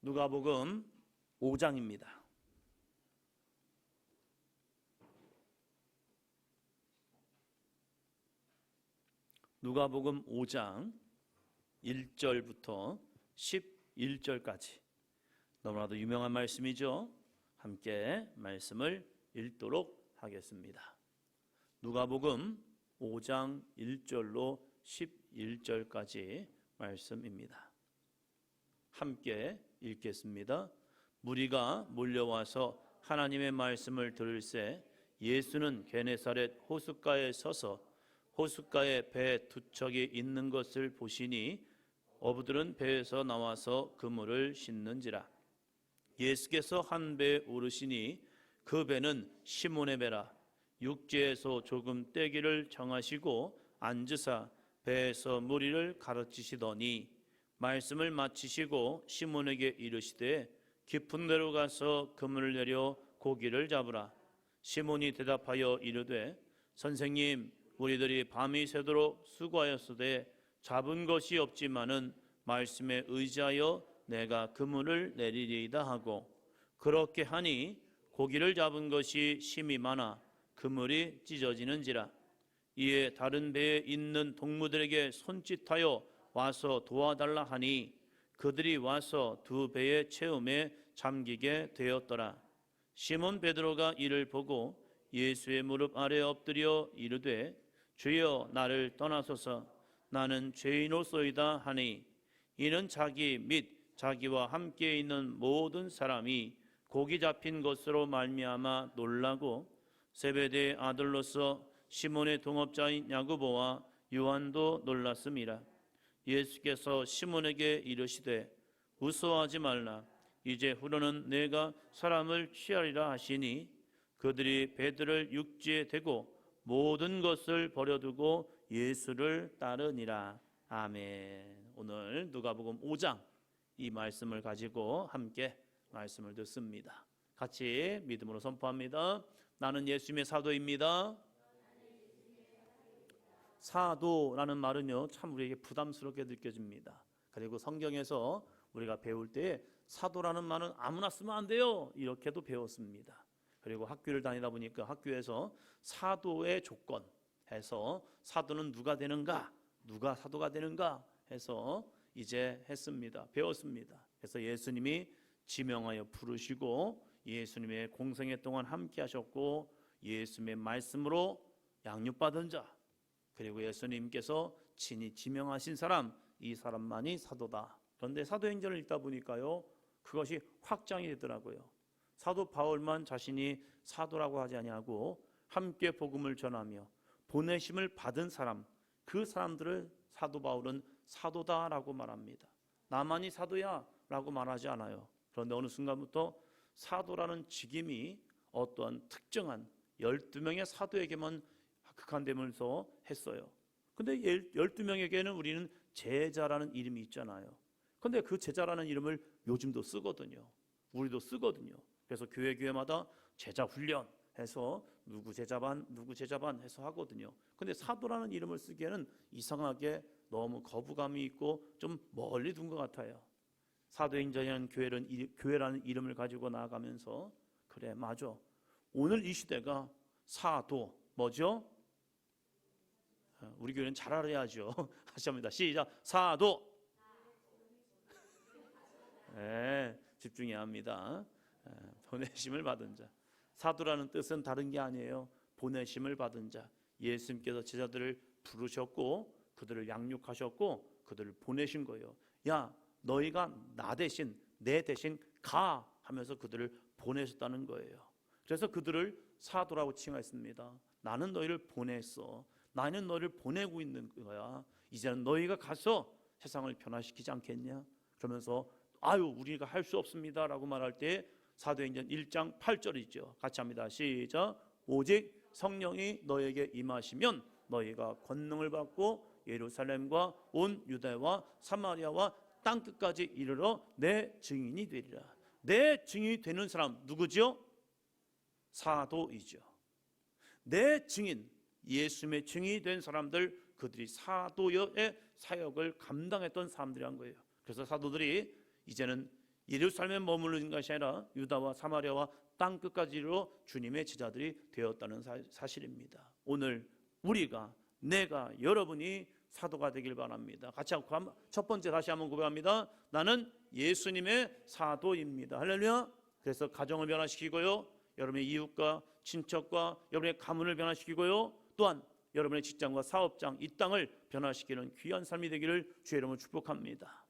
누가복음 5장입니다. 누가복음 5장 1절부터 11절까지 너무나도 유명한 말씀이죠. 함께 말씀을 읽도록 하겠습니다. 누가복음 5장 1절로 11절까지 말씀입니다. 함께 읽겠습니다. 무리가 몰려와서 하나님의 말씀을 들을새 예수는 게네사렛 호숫가에 서서 호숫가에 배 두 척이 있는 것을 보시니 어부들은 배에서 나와서 그물을 씻는지라. 예수께서 한 배에 오르시니 그 배는 시몬의 배라. 육지에서 조금 떼기를 정하시고 앉으사 배에서 무리를 가르치시더니 말씀을 마치시고 시몬에게 이르시되 깊은 데로 가서 그물을 내려 고기를 잡으라. 시몬이 대답하여 이르되 선생님, 우리들이 밤이 새도록 수고하였으되 잡은 것이 없지만은 말씀에 의지하여 내가 그물을 내리리이다 하고, 그렇게 하니 고기를 잡은 것이 심히 많아 그물이 찢어지는지라. 이에 다른 배에 있는 동무들에게 손짓하여 와서 도와달라 하니 그들이 와서 두 배의 채움에 잠기게 되었더라. 시몬 베드로가 이를 보고 예수의 무릎 아래 엎드려 이르되 주여, 나를 떠나소서, 나는 죄인로소이다 하니, 이는 자기 및 자기와 함께 있는 모든 사람이 고기 잡힌 것으로 말미암아 놀라고 세베대의 아들로서 시몬의 동업자인 야고보와 요한도 놀랐음이라. 예수께서 시몬에게 이르시되 무서워하지 말라. 이제 후로는 내가 사람을 취하리라 하시니 그들이 배들을 육지에 대고 모든 것을 버려두고 예수를 따르니라. 아멘. 오늘 누가복음 5장 이 말씀을 가지고 함께 말씀을 듣습니다. 같이 믿음으로 선포합니다. 나는 예수님의 사도입니다. 사도라는 말은요, 참 우리에게 부담스럽게 느껴집니다. 그리고 성경에서 우리가 배울 때 사도라는 말은 아무나 쓰면 안 돼요, 이렇게도 배웠습니다. 그리고 학교를 다니다 보니까 학교에서 사도의 조건 해서 사도는 누가 되는가, 누가 사도가 되는가 해서 이제 했습니다. 배웠습니다. 그래서 예수님이 지명하여 부르시고 예수님의 공생애 동안 함께 하셨고 예수님의 말씀으로 양육받은 자, 그리고 예수님께서 친히 지명하신 사람, 이 사람만이 사도다. 그런데 사도행전을 읽다 보니까요, 그것이 확장이 되더라고요. 사도 바울만 자신이 사도라고 하지 아니하고 함께 복음을 전하며 보내심을 받은 사람, 그 사람들을 사도 바울은 사도다라고 말합니다. 나만이 사도야 라고 말하지 않아요. 그런데 어느 순간부터 사도라는 직임이 어떠한 특정한 12명의 사도에게만 극한되면서 했어요. 근데 12명에게는 우리는 제자라는 이름이 있잖아요. 근데 그 제자라는 이름을 요즘도 쓰거든요. 우리도 쓰거든요. 그래서 교회마다 제자 훈련해서 누구 제자반 해서 하거든요. 근데 사도라는 이름을 쓰기에는 이상하게 너무 거부감이 있고 좀 멀리 둔 것 같아요. 사도행전이라는 교회라는 이름을 가지고 나아가면서 그래, 맞아, 오늘 이 시대가 사도 뭐죠? 우리 교회는 잘 알아야죠. 하십니다. 시작. 사도. 네, 집중해야 합니다. 보내심을 받은 자. 사도라는 뜻은 다른 게 아니에요. 보내심을 받은 자. 예수님께서 제자들을 부르셨고 그들을 양육하셨고 그들을 보내신 거예요. 야, 너희가 나 대신, 내 대신 가 하면서 그들을 보내셨다는 거예요. 그래서 그들을 사도라고 칭했습니다. 나는 너희를 보냈어. 나는 너희를 보내고 있는 거야. 이제는 너희가 가서 세상을 변화시키지 않겠냐? 그러면서 우리가 할 수 없습니다 라고 말할 때 사도행전 1장 8절이죠. 같이 합니다. 시작. 오직 성령이 너에게 임하시면 너희가 권능을 받고 예루살렘과 온 유다와 사마리아와 땅끝까지 이르러 내 증인이 되리라. 내 증인이 되는 사람 누구죠? 사도이죠. 내 증인, 예수님의 증인이 된 사람들, 그들이 사도의 사역을 감당했던 사람들이란 거예요. 그래서 사도들이 이제는 예루살렘에 머무르는 것이 아니라 유다와 사마리아와 땅 끝까지로 주님의 제자들이 되었다는 사실입니다. 오늘 우리가, 내가, 여러분이 사도가 되길 바랍니다. 같이 첫 번째 다시 한번 고백합니다. 나는 예수님의 사도입니다. 할렐루야. 그래서 가정을 변화시키고요, 여러분의 이웃과 친척과 여러분의 가문을 변화시키고요, 또한 여러분의 직장과 사업장, 이 땅을 변화시키는 귀한 삶이 되기를 주의 이름으로 축복합니다.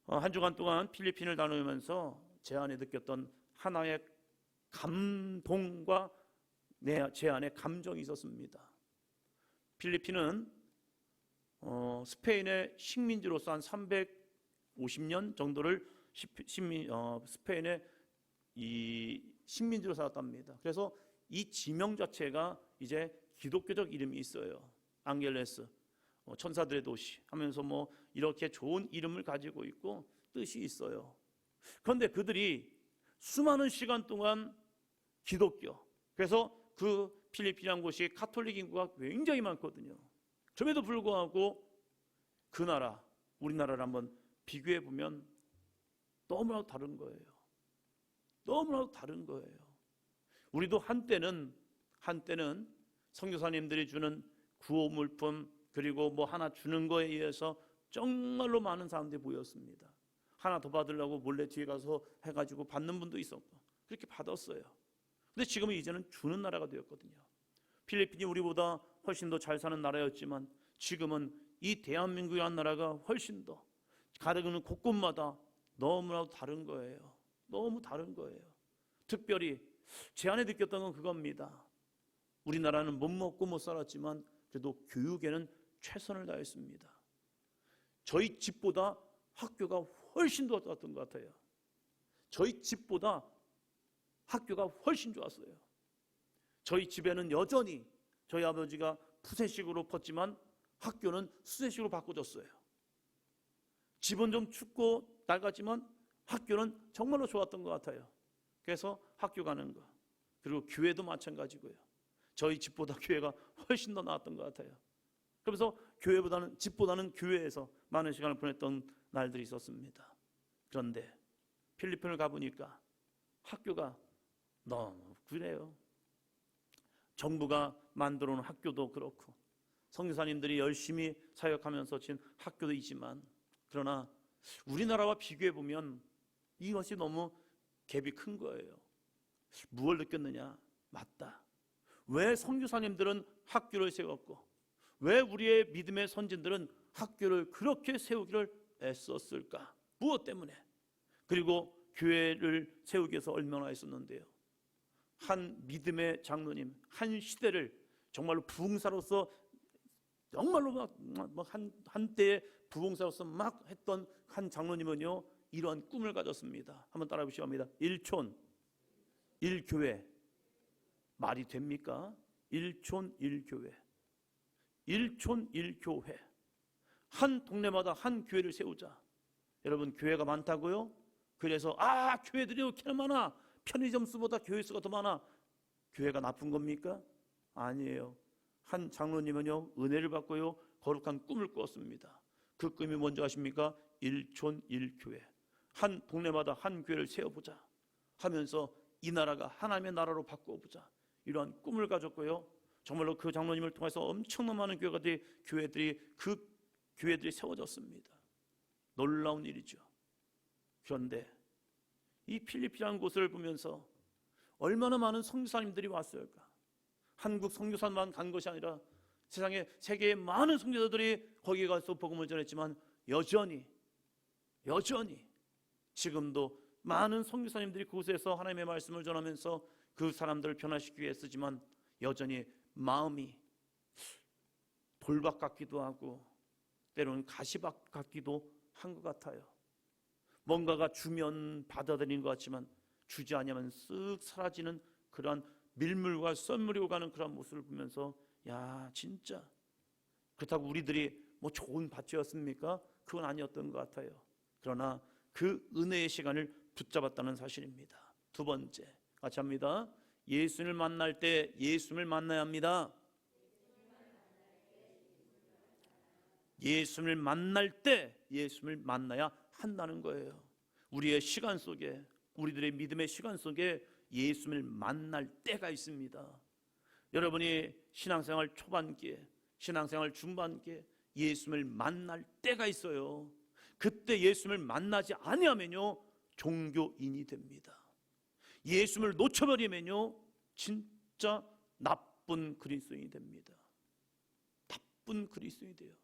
한 주간 동안 필리핀을 다니면서 제 안에 느꼈던 하나의 감동과 제 안에 감정이 있었습니다. 필리핀은 스페인의 식민지로서 한 350년 정도를 스페인의 이 식민지로 살았답니다. 그래서 이 지명 자체가 이제 기독교적 이름이 있어요. 앙겔레스, 천사들의 도시 하면서 뭐 이렇게 좋은 이름을 가지고 있고 뜻이 있어요. 그런데 그들이 수많은 시간 동안 기독교, 그래서 그 필리핀이라는 곳이 가톨릭 인구가 굉장히 많거든요. 그럼에도 불구하고 그 나라, 우리나라를 한번 비교해 보면 너무나도 다른 거예요. 너무나도 다른 거예요. 우리도 한때는 선교사님들이 주는 구호물품, 그리고 뭐 하나 주는 거에 의해서 정말로 많은 사람들이 모였습니다. 하나 더 받으려고 몰래 뒤에 가서 해가지고 받는 분도 있었고 그렇게 받았어요. 근데 지금은 이제는 주는 나라가 되었거든요. 필리핀이 우리보다 훨씬 더 잘 사는 나라였지만 지금은 이 대한민국이라는 나라가 훨씬 더 가르는 곳곳마다 너무나도 다른 거예요. 너무 다른 거예요. 특별히 제 안에 느꼈던 건 그겁니다. 우리나라는 못 먹고 못 살았지만 그래도 교육에는 최선을 다했습니다. 저희 집보다 학교가 훨씬 더 좋았던 것 같아요. 저희 집보다 학교가 훨씬 좋았어요. 저희 집에는 여전히 저희 아버지가 푸세식으로 폈지만 학교는 수세식으로 바꿔줬어요. 집은 좀 춥고 낡았지만 학교는 정말로 좋았던 것 같아요. 그래서 학교 가는 거, 그리고 교회도 마찬가지고요. 저희 집보다 교회가 훨씬 더 나았던 것 같아요. 그래서 집보다는 교회에서 많은 시간을 보냈던 날들이 있었습니다. 그런데 필리핀을 가보니까 학교가 너무 그래요. 정부가 만들어 놓은 학교도 그렇고 선교사님들이 열심히 사역하면서 지은 학교도 있지만, 그러나 우리나라와 비교해 보면 이것이 너무 갭이 큰 거예요. 무엇을 느꼈느냐? 맞다. 왜 선교사님들은 학교를 세웠고 왜 우리의 믿음의 선진들은 학교를 그렇게 세우기를 애썼을까? 무엇 때문에? 그리고 교회를 세우기 위해서 얼마나 했었는데요. 한 믿음의 장로님, 한 시대를 정말로 부흥사로서 정말로 한때의 부흥사로서 막 했던 한 장로님은요, 이러한 꿈을 가졌습니다. 한번 따라해 보시기 바랍니다. 1촌 1교회. 말이 됩니까? 1촌 1교회. 1촌 1교회. 한 동네마다 한 교회를 세우자. 여러분, 교회가 많다고요? 그래서 교회들이 이렇게 많아, 편의점 수보다 교회 수가 더 많아, 교회가 나쁜 겁니까? 아니에요. 한 장로님은요, 은혜를 받고요, 거룩한 꿈을 꾸었습니다. 그 꿈이 뭔지 아십니까? 1촌 1교회. 한 동네마다 한 교회를 세워보자 하면서 이 나라가 하나님의 나라로 바꿔보자, 이러한 꿈을 가졌고요. 정말로 그 장로님을 통해서 엄청난 많은 교회들이 세워졌습니다. 놀라운 일이죠. 그런데 이 필리핀이라는 곳을 보면서 얼마나 많은 선교사님들이 왔을까? 한국 선교사만 간 것이 아니라 세계의 많은 선교사들이 거기에 가서 복음을 전했지만 여전히 지금도 많은 선교사님들이 그곳에서 하나님의 말씀을 전하면서 그 사람들을 변화시키기 위해 쓰지만 여전히 마음이 돌박 같기도 하고 때로는 가시박 같기도 한 것 같아요. 뭔가가 주면 받아들이는 것 같지만 주지 않으면 쓱 사라지는 그러한 밀물과 썰물이 오가는 그런 모습을 보면서 진짜 그렇다고 우리들이 뭐 좋은 밭이었습니까? 그건 아니었던 것 같아요. 그러나 그 은혜의 시간을 붙잡았다는 사실입니다. 두 번째, 같이 합니다. 예수님을 만날 때 예수님을 만나야 합니다. 예수님을 만날 때 예수님을 만나야 한다는 거예요. 우리의 시간 속에, 우리들의 믿음의 시간 속에 예수님을 만날 때가 있습니다. 여러분이 신앙생활 초반기에, 신앙생활 중반기에 예수님을 만날 때가 있어요. 그때 예수님을 만나지 아니하면요 종교인이 됩니다. 예수님을 놓쳐버리면요 진짜 나쁜 그리스도인이 됩니다. 나쁜 그리스도인이 돼요.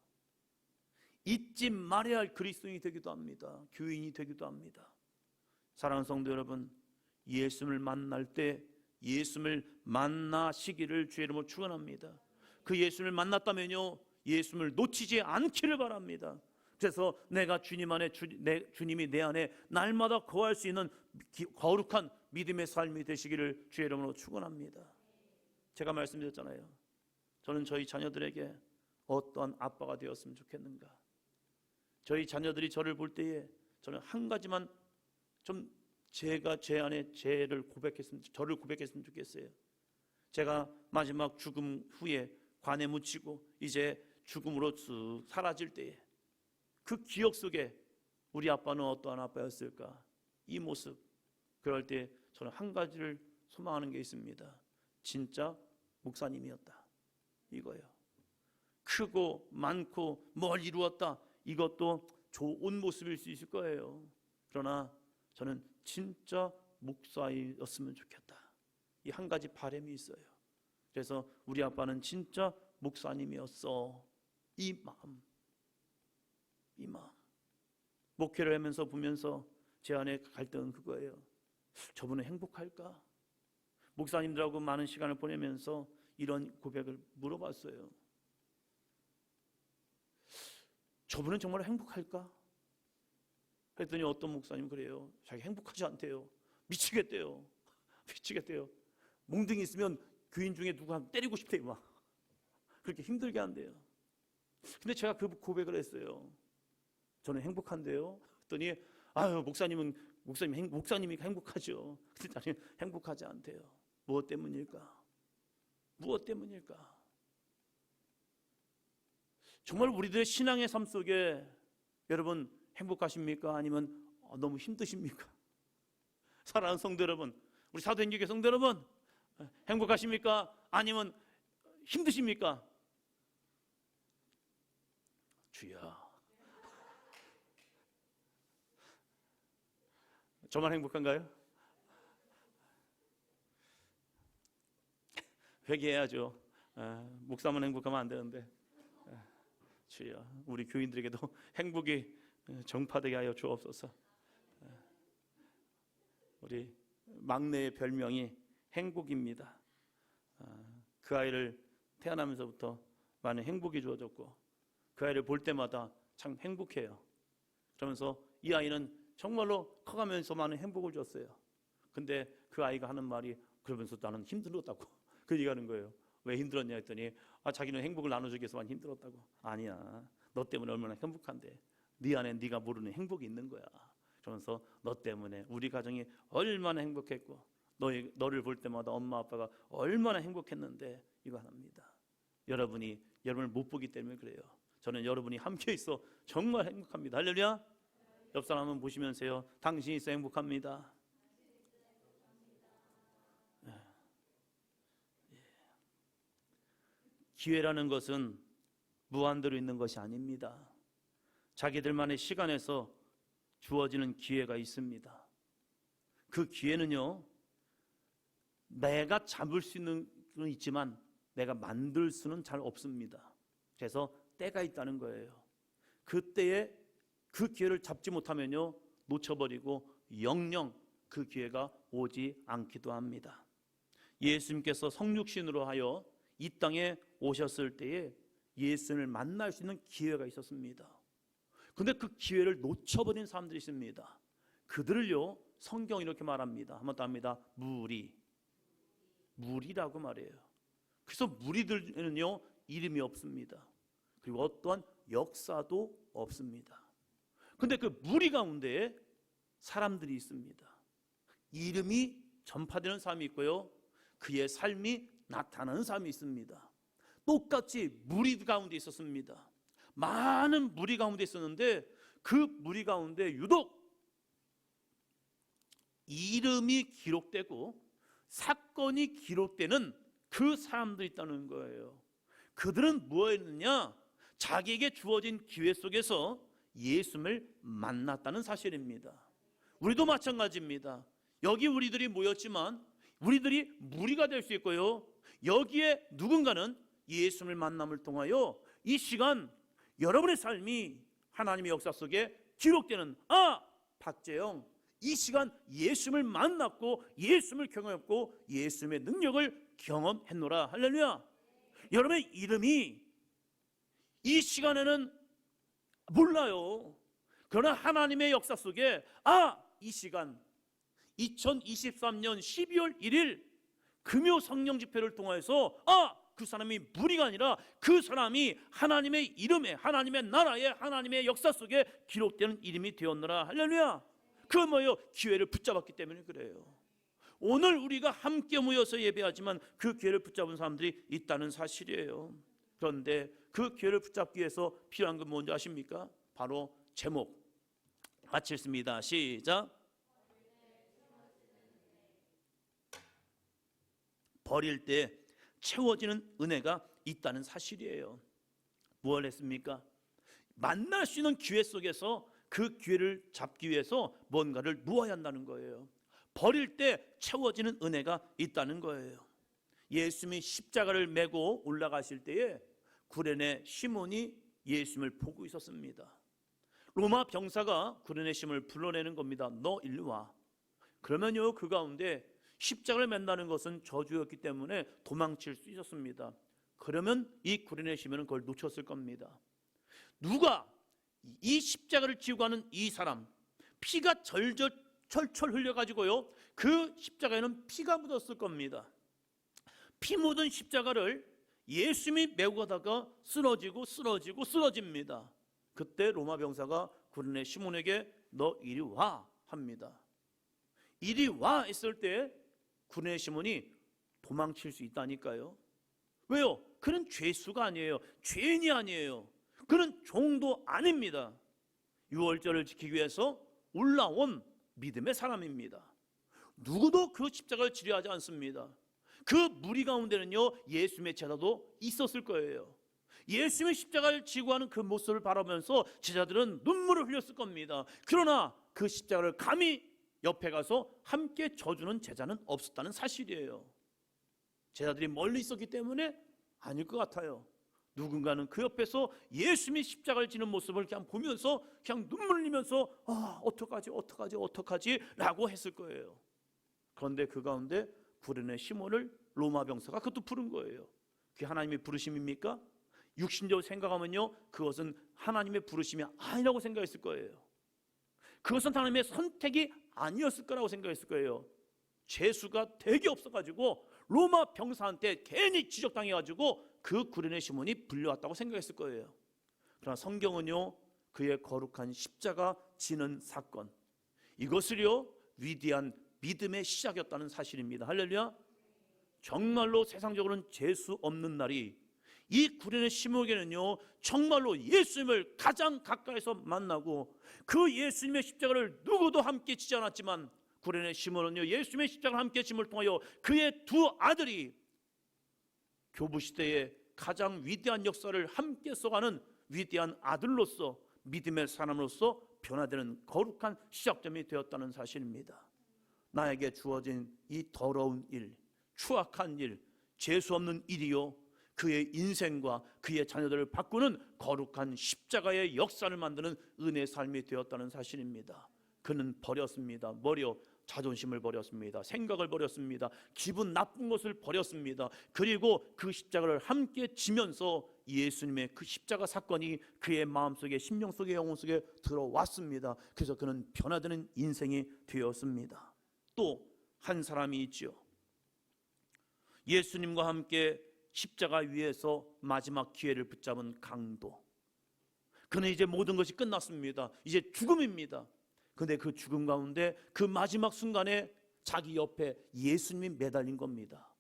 잊지 말아야 할 그리스도인이 되기도 합니다. 교인이 되기도 합니다. 사랑하는 성도 여러분, 예수님을 만날 때 예수님을 만나시기를 주의 이름으로 축원합니다. 그 예수님을 만났다면요 예수님을 놓치지 않기를 바랍니다. 그래서 내가 주님 안에 주님이 내 안에 날마다 거할 수 있는 거룩한 믿음의 삶이 되시기를 주의 이름으로 축원합니다. 제가 말씀드렸잖아요. 저는 저희 자녀들에게 어떠한 아빠가 되었으면 좋겠는가. 저희 자녀들이 저를 볼 때에 저는 한 가지만 좀 제가 제 안에 저를 고백했으면 좋겠어요. 제가 마지막 죽음 후에 관에 묻히고 이제 죽음으로 쭉 사라질 때에 그 기억 속에 우리 아빠는 어떠한 아빠였을까? 이 모습, 그럴 때 저는 한 가지를 소망하는 게 있습니다. 진짜 목사님이었다, 이거예요. 크고 많고 뭘 이루었다, 이것도 좋은 모습일 수 있을 거예요. 그러나 저는 진짜 목사였으면 좋겠다, 이 한 가지 바람이 있어요. 그래서 우리 아빠는 진짜 목사님이었어, 이 마음. 목회를 하면서 보면서 제 안에 갈등은 그거예요. 저분은 행복할까? 목사님들하고 많은 시간을 보내면서 이런 고백을 물어봤어요. 저분은 정말 행복할까? 그랬더니 어떤 목사님 그래요. 자기 행복하지 않대요. 미치겠대요. 몽둥이 있으면 교인 중에 누구 한 때리고 싶대요. 막 그렇게 힘들게 한대요. 근데 제가 그 고백을 했어요. 저는 행복한데요. 그랬더니 아유 목사님이 행복하죠. 근데 나는 행복하지 않대요. 무엇 때문일까? 정말 우리들의 신앙의 삶 속에 여러분 행복하십니까? 아니면 너무 힘드십니까? 사랑하는 성도 여러분, 우리 사도행전교회 성도 여러분, 행복하십니까? 아니면 힘드십니까? 주여, 저만 행복한가요? 회개해야죠. 목사만 행복하면 안 되는데. 주여, 우리 교인들에게도 행복이 정파되게 하여 주옵소서. 우리 막내의 별명이 행복입니다. 그 아이를 태어나면서부터 많은 행복이 주어졌고 그 아이를 볼 때마다 참 행복해요. 그러면서 이 아이는 정말로 커가면서 많은 행복을 줬어요. 근데 그 아이가 하는 말이 그러면서 나는 힘들었다고 그 얘기하는 거예요. 왜 힘들었냐 했더니 자기는 행복을 나눠주기 위해서만 힘들었다고. 아니야, 너 때문에 얼마나 행복한데 네 안에 네가 모르는 행복이 있는 거야. 그러면서 너 때문에 우리 가정이 얼마나 행복했고 너를 볼 때마다 엄마 아빠가 얼마나 행복했는데 이거 합니다. 여러분이 여러분을 못 보기 때문에 그래요. 저는 여러분이 함께 있어 정말 행복합니다. 할렐루야. 옆 사람 한번 보시면서요, 당신이 있어 행복합니다. 기회라는 것은 무한대로 있는 것이 아닙니다. 자기들만의 시간에서 주어지는 기회가 있습니다. 그 기회는요, 내가 잡을 수는 있지만 내가 만들 수는 잘 없습니다. 그래서 때가 있다는 거예요. 그때에 그 기회를 잡지 못하면요, 놓쳐버리고 영영 그 기회가 오지 않기도 합니다. 예수님께서 성육신으로 하여 이 땅에 오셨을 때에 예수님을 만날 수 있는 기회가 있었습니다. 근데 그 기회를 놓쳐버린 사람들이 있습니다. 그들을요, 성경이 이렇게 말합니다. 한번 더 합니다. 무리라고 말해요. 그래서 무리들은요, 이름이 없습니다. 그리고 어떠한 역사도 없습니다. 근데 그 무리 가운데 사람들이 있습니다. 이름이 전파되는 사람이 있고요, 그의 삶이 나타나는 사람이 있습니다. 똑같이 무리 가운데 있었습니다. 많은 무리 가운데 있었는데 그 무리 가운데 유독 이름이 기록되고 사건이 기록되는 그 사람들이 있다는 거예요. 그들은 뭐였느냐? 자기에게 주어진 기회 속에서 예수님을 만났다는 사실입니다. 우리도 마찬가지입니다. 여기 우리들이 모였지만 우리들이 무리가 될 수 있고요, 여기에 누군가는 예수님을 만남을 통하여 이 시간 여러분의 삶이 하나님의 역사 속에 기록되는, 박재영 이 시간 예수님을 만났고 예수님을 경험했고 예수님의 능력을 경험했노라. 할렐루야. 여러분의 이름이 이 시간에는 몰라요. 그러나 하나님의 역사 속에 이 시간 2023년 12월 1일 금요 성령 집회를 통해서 그 사람이 무리가 아니라 그 사람이 하나님의 이름에, 하나님의 나라에, 하나님의 역사 속에 기록되는 이름이 되었노라. 할렐루야. 그 뭐예요? 기회를 붙잡았기 때문에 그래요. 오늘 우리가 함께 모여서 예배하지만 그 기회를 붙잡은 사람들이 있다는 사실이에요. 그런데 그 기회를 붙잡기 위해서 필요한 건 뭔지 아십니까? 바로 제목 같이 읽습니다. 시작. 버릴 때 채워지는 은혜가 있다는 사실이에요. 무엇을 했습니까? 만날 수 있는 기회 속에서 그 기회를 잡기 위해서 뭔가를 놓아야 한다는 거예요. 버릴 때 채워지는 은혜가 있다는 거예요. 예수님이 십자가를 메고 올라가실 때에 구레네 시몬이 예수님을 보고 있었습니다. 로마 병사가 구레네 시몬을 불러내는 겁니다. 너 일리 와. 그러면요, 그 가운데 십자가를 맨다는 것은 저주였기 때문에 도망칠 수 있었습니다. 그러면 이 구레네 시몬은 그걸 놓쳤을 겁니다. 누가 이 십자가를 지고 가는 이 사람, 피가 철철 흘려가지고요, 그 십자가에는 피가 묻었을 겁니다. 피 묻은 십자가를 예수님이 메고 가다가 쓰러집니다. 그때 로마 병사가 구레네 시몬에게 너 이리 와 합니다. 이리 와 했을 때 구레네 시몬이 도망칠 수 있다니까요. 왜요? 그는 죄수가 아니에요. 죄인이 아니에요. 그는 종도 아닙니다. 유월절을 지키기 위해서 올라온 믿음의 사람입니다. 누구도 그 십자가를 지려하지 않습니다. 그 무리 가운데는요, 예수님의 제자도 있었을 거예요. 예수님의 십자가를 지고 하는 그 모습을 바라보면서 제자들은 눈물을 흘렸을 겁니다. 그러나 그 십자가를 감히 옆에 가서 함께 져주는 제자는 없었다는 사실이에요. 제자들이 멀리 있었기 때문에 아닐 것 같아요. 누군가는 그 옆에서 예수님이 십자가를 지는 모습을 그냥 보면서 그냥 눈물 흘리면서 어떡하지 라고 했을 거예요. 그런데 그 가운데 구레네 시몬을 로마 병사가 그것도 부른 거예요. 그게 하나님의 부르심입니까? 육신적으로 생각하면요, 그것은 하나님의 부르심이 아니라고 생각했을 거예요. 그것은 하나님의 선택이 아니었을 거라고 생각했을 거예요. 재수가 되게 없어가지고 로마 병사한테 괜히 지적당해가지고 그 구레네 시몬이 불려왔다고 생각했을 거예요. 그러나 성경은요, 그의 거룩한 십자가 지는 사건, 이것을요 위대한 믿음의 시작이었다는 사실입니다. 할렐루야. 정말로 세상적으로는 재수 없는 날이 이 구레네 시몬에게는요 정말로 예수님을 가장 가까이서 만나고 그 예수님의 십자가를 누구도 함께 지지 않았지만 구레네 시몬은요 예수님의 십자가를 함께 짐을 통하여 그의 두 아들이 교부 시대의 가장 위대한 역사를 함께 써가는 위대한 아들로서 믿음의 사람으로서 변화되는 거룩한 시작점이 되었다는 사실입니다. 나에게 주어진 이 더러운 일, 추악한 일, 재수 없는 일이요 그의 인생과 그의 자녀들을 바꾸는 거룩한 십자가의 역사를 만드는 은혜의 삶이 되었다는 사실입니다. 그는 버렸습니다. 자존심을 버렸습니다. 생각을 버렸습니다. 기분 나쁜 것을 버렸습니다. 그리고 그 십자가를 함께 지면서 예수님의 그 십자가 사건이 그의 마음속에, 심령 속에, 영혼 속에 들어왔습니다. 그래서 그는 변화되는 인생이 되었습니다. 또 한 사람이 있죠. 예수님과 함께 십자가 위에서 마지막 기회를 붙잡은 강도. 그는 이제 모든 것이 끝났습니다. 이제 죽음입니다. 그런데 그 죽음 가운데 그 마지막 순간에 자기 옆에 예수님이 매달린 겁니다.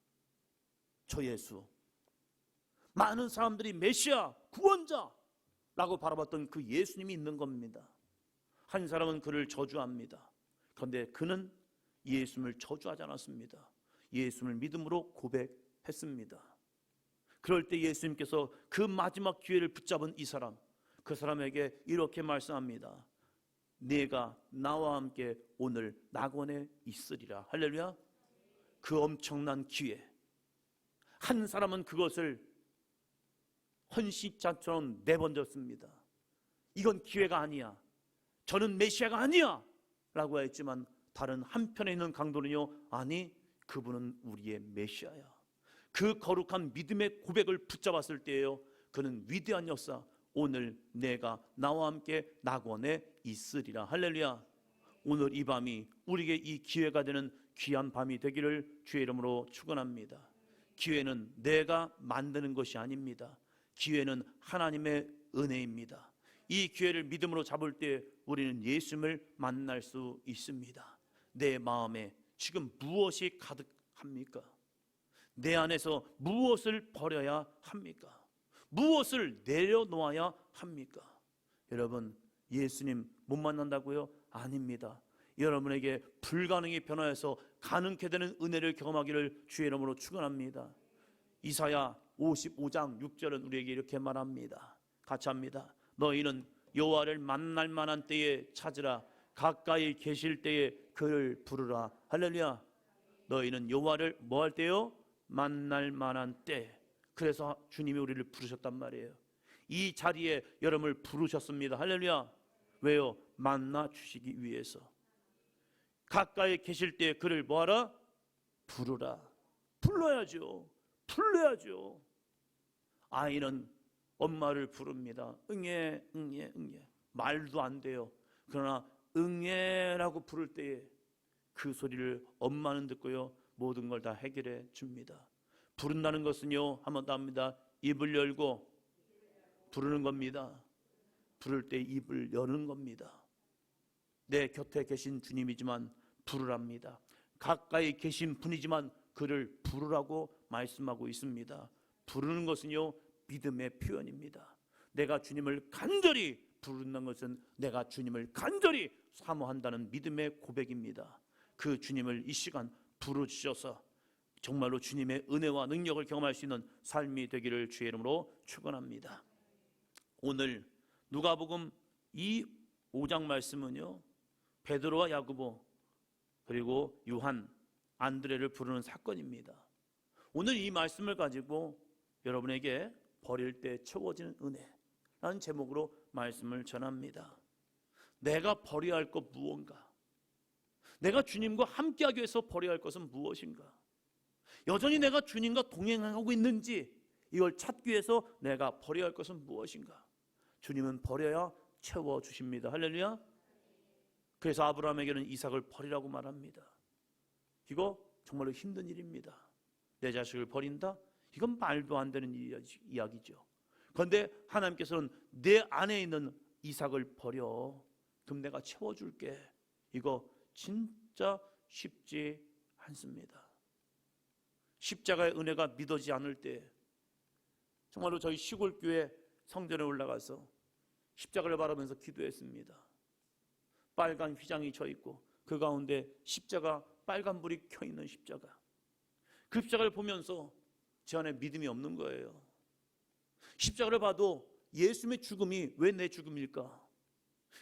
저 예수, 많은 사람들이 메시아, 구원자라고 바라봤던 그 예수님이 있는 겁니다. 한 사람은 그를 저주합니다. 그런데 그는 예수님을 저주하지 않았습니다. 예수님을 믿음으로 고백했습니다. 그럴 때 예수님께서 그 마지막 기회를 붙잡은 이 사람, 그 사람에게 이렇게 말씀합니다. 네가 나와 함께 오늘 낙원에 있으리라. 할렐루야. 그 엄청난 기회, 한 사람은 그것을 헌신자처럼 내번졌습니다. 이건 기회가 아니야, 저는 메시아가 아니야 라고 했지만 다른 한편에 있는 강도는요, 아니 그분은 우리의 메시아야. 그 거룩한 믿음의 고백을 붙잡았을 때에요, 그는 위대한 역사, 오늘 내가 나와 함께 낙원에 있으리라. 할렐루야. 오늘 이 밤이 우리에게 이 기회가 되는 귀한 밤이 되기를 주의 이름으로 축원합니다. 기회는 내가 만드는 것이 아닙니다. 기회는 하나님의 은혜입니다. 이 기회를 믿음으로 잡을 때 우리는 예수님을 만날 수 있습니다. 내 마음에 지금 무엇이 가득합니까? 내 안에서 무엇을 버려야 합니까? 무엇을 내려놓아야 합니까? 여러분, 예수님 못 만난다고요? 아닙니다. 여러분에게 불가능이 변화해서 가능케 되는 은혜를 경험하기를 주의 이름으로 축원합니다. 이사야 55장 6절은 우리에게 이렇게 말합니다. 같이 합니다. 너희는 여호와를 만날 만한 때에 찾으라. 가까이 계실 때에 그를 부르라. 할렐루야. 너희는 여호와를 뭐 할 때요? 만날 만한 때. 그래서 주님이 우리를 부르셨단 말이에요. 이 자리에 여러분을 부르셨습니다. 할렐루야. 왜요? 만나 주시기 위해서. 가까이 계실 때 그를 뭐하라? 부르라. 불러야죠. 불러야죠. 아이는 엄마를 부릅니다. 응애 응애 응애. 말도 안 돼요. 그러나 응애라고 부를 때에 그 소리를 엄마는 듣고요, 모든 걸 다 해결해 줍니다. 부른다는 것은요, 한 번 더 합니다. 입을 열고 부르는 겁니다. 부를 때 입을 여는 겁니다. 내 곁에 계신 주님이지만 부르랍니다. 가까이 계신 분이지만 그를 부르라고 말씀하고 있습니다. 부르는 것은요, 믿음의 표현입니다. 내가 주님을 간절히 부른다는 것은 내가 주님을 간절히 사모한다는 믿음의 고백입니다. 그 주님을 이 시간 부르주셔서 정말로 주님의 은혜와 능력을 경험할 수 있는 삶이 되기를 주의 이름으로 축원합니다. 오늘 누가복음 이 5장 말씀은요, 베드로와 야고보 그리고 요한, 안드레를 부르는 사건입니다. 오늘 이 말씀을 가지고 여러분에게 버릴 때 채워지는 은혜라는 제목으로 말씀을 전합니다. 내가 버려야 할 것 무언가? 내가 주님과 함께하기 위해서 버려야 할 것은 무엇인가? 여전히 내가 주님과 동행하고 있는지 이걸 찾기 위해서 내가 버려야 할 것은 무엇인가? 주님은 버려야 채워주십니다. 할렐루야. 그래서 아브라함에게는 이삭을 버리라고 말합니다. 이거 정말로 힘든 일입니다. 내 자식을 버린다? 이건 말도 안 되는 이야기죠. 그런데 하나님께서는 내 안에 있는 이삭을 버려. 그럼 내가 채워줄게. 이거 진짜 쉽지 않습니다. 십자가의 은혜가 믿어지지 않을 때 정말로 저희 시골 교회 성전에 올라가서 십자가를 바라보면서 기도했습니다. 빨간 휘장이 져 있고 그 가운데 십자가, 빨간 불이 켜 있는 십자가. 그 십자가를 보면서 제 안에 믿음이 없는 거예요. 십자가를 봐도 예수님의 죽음이 왜 내 죽음일까?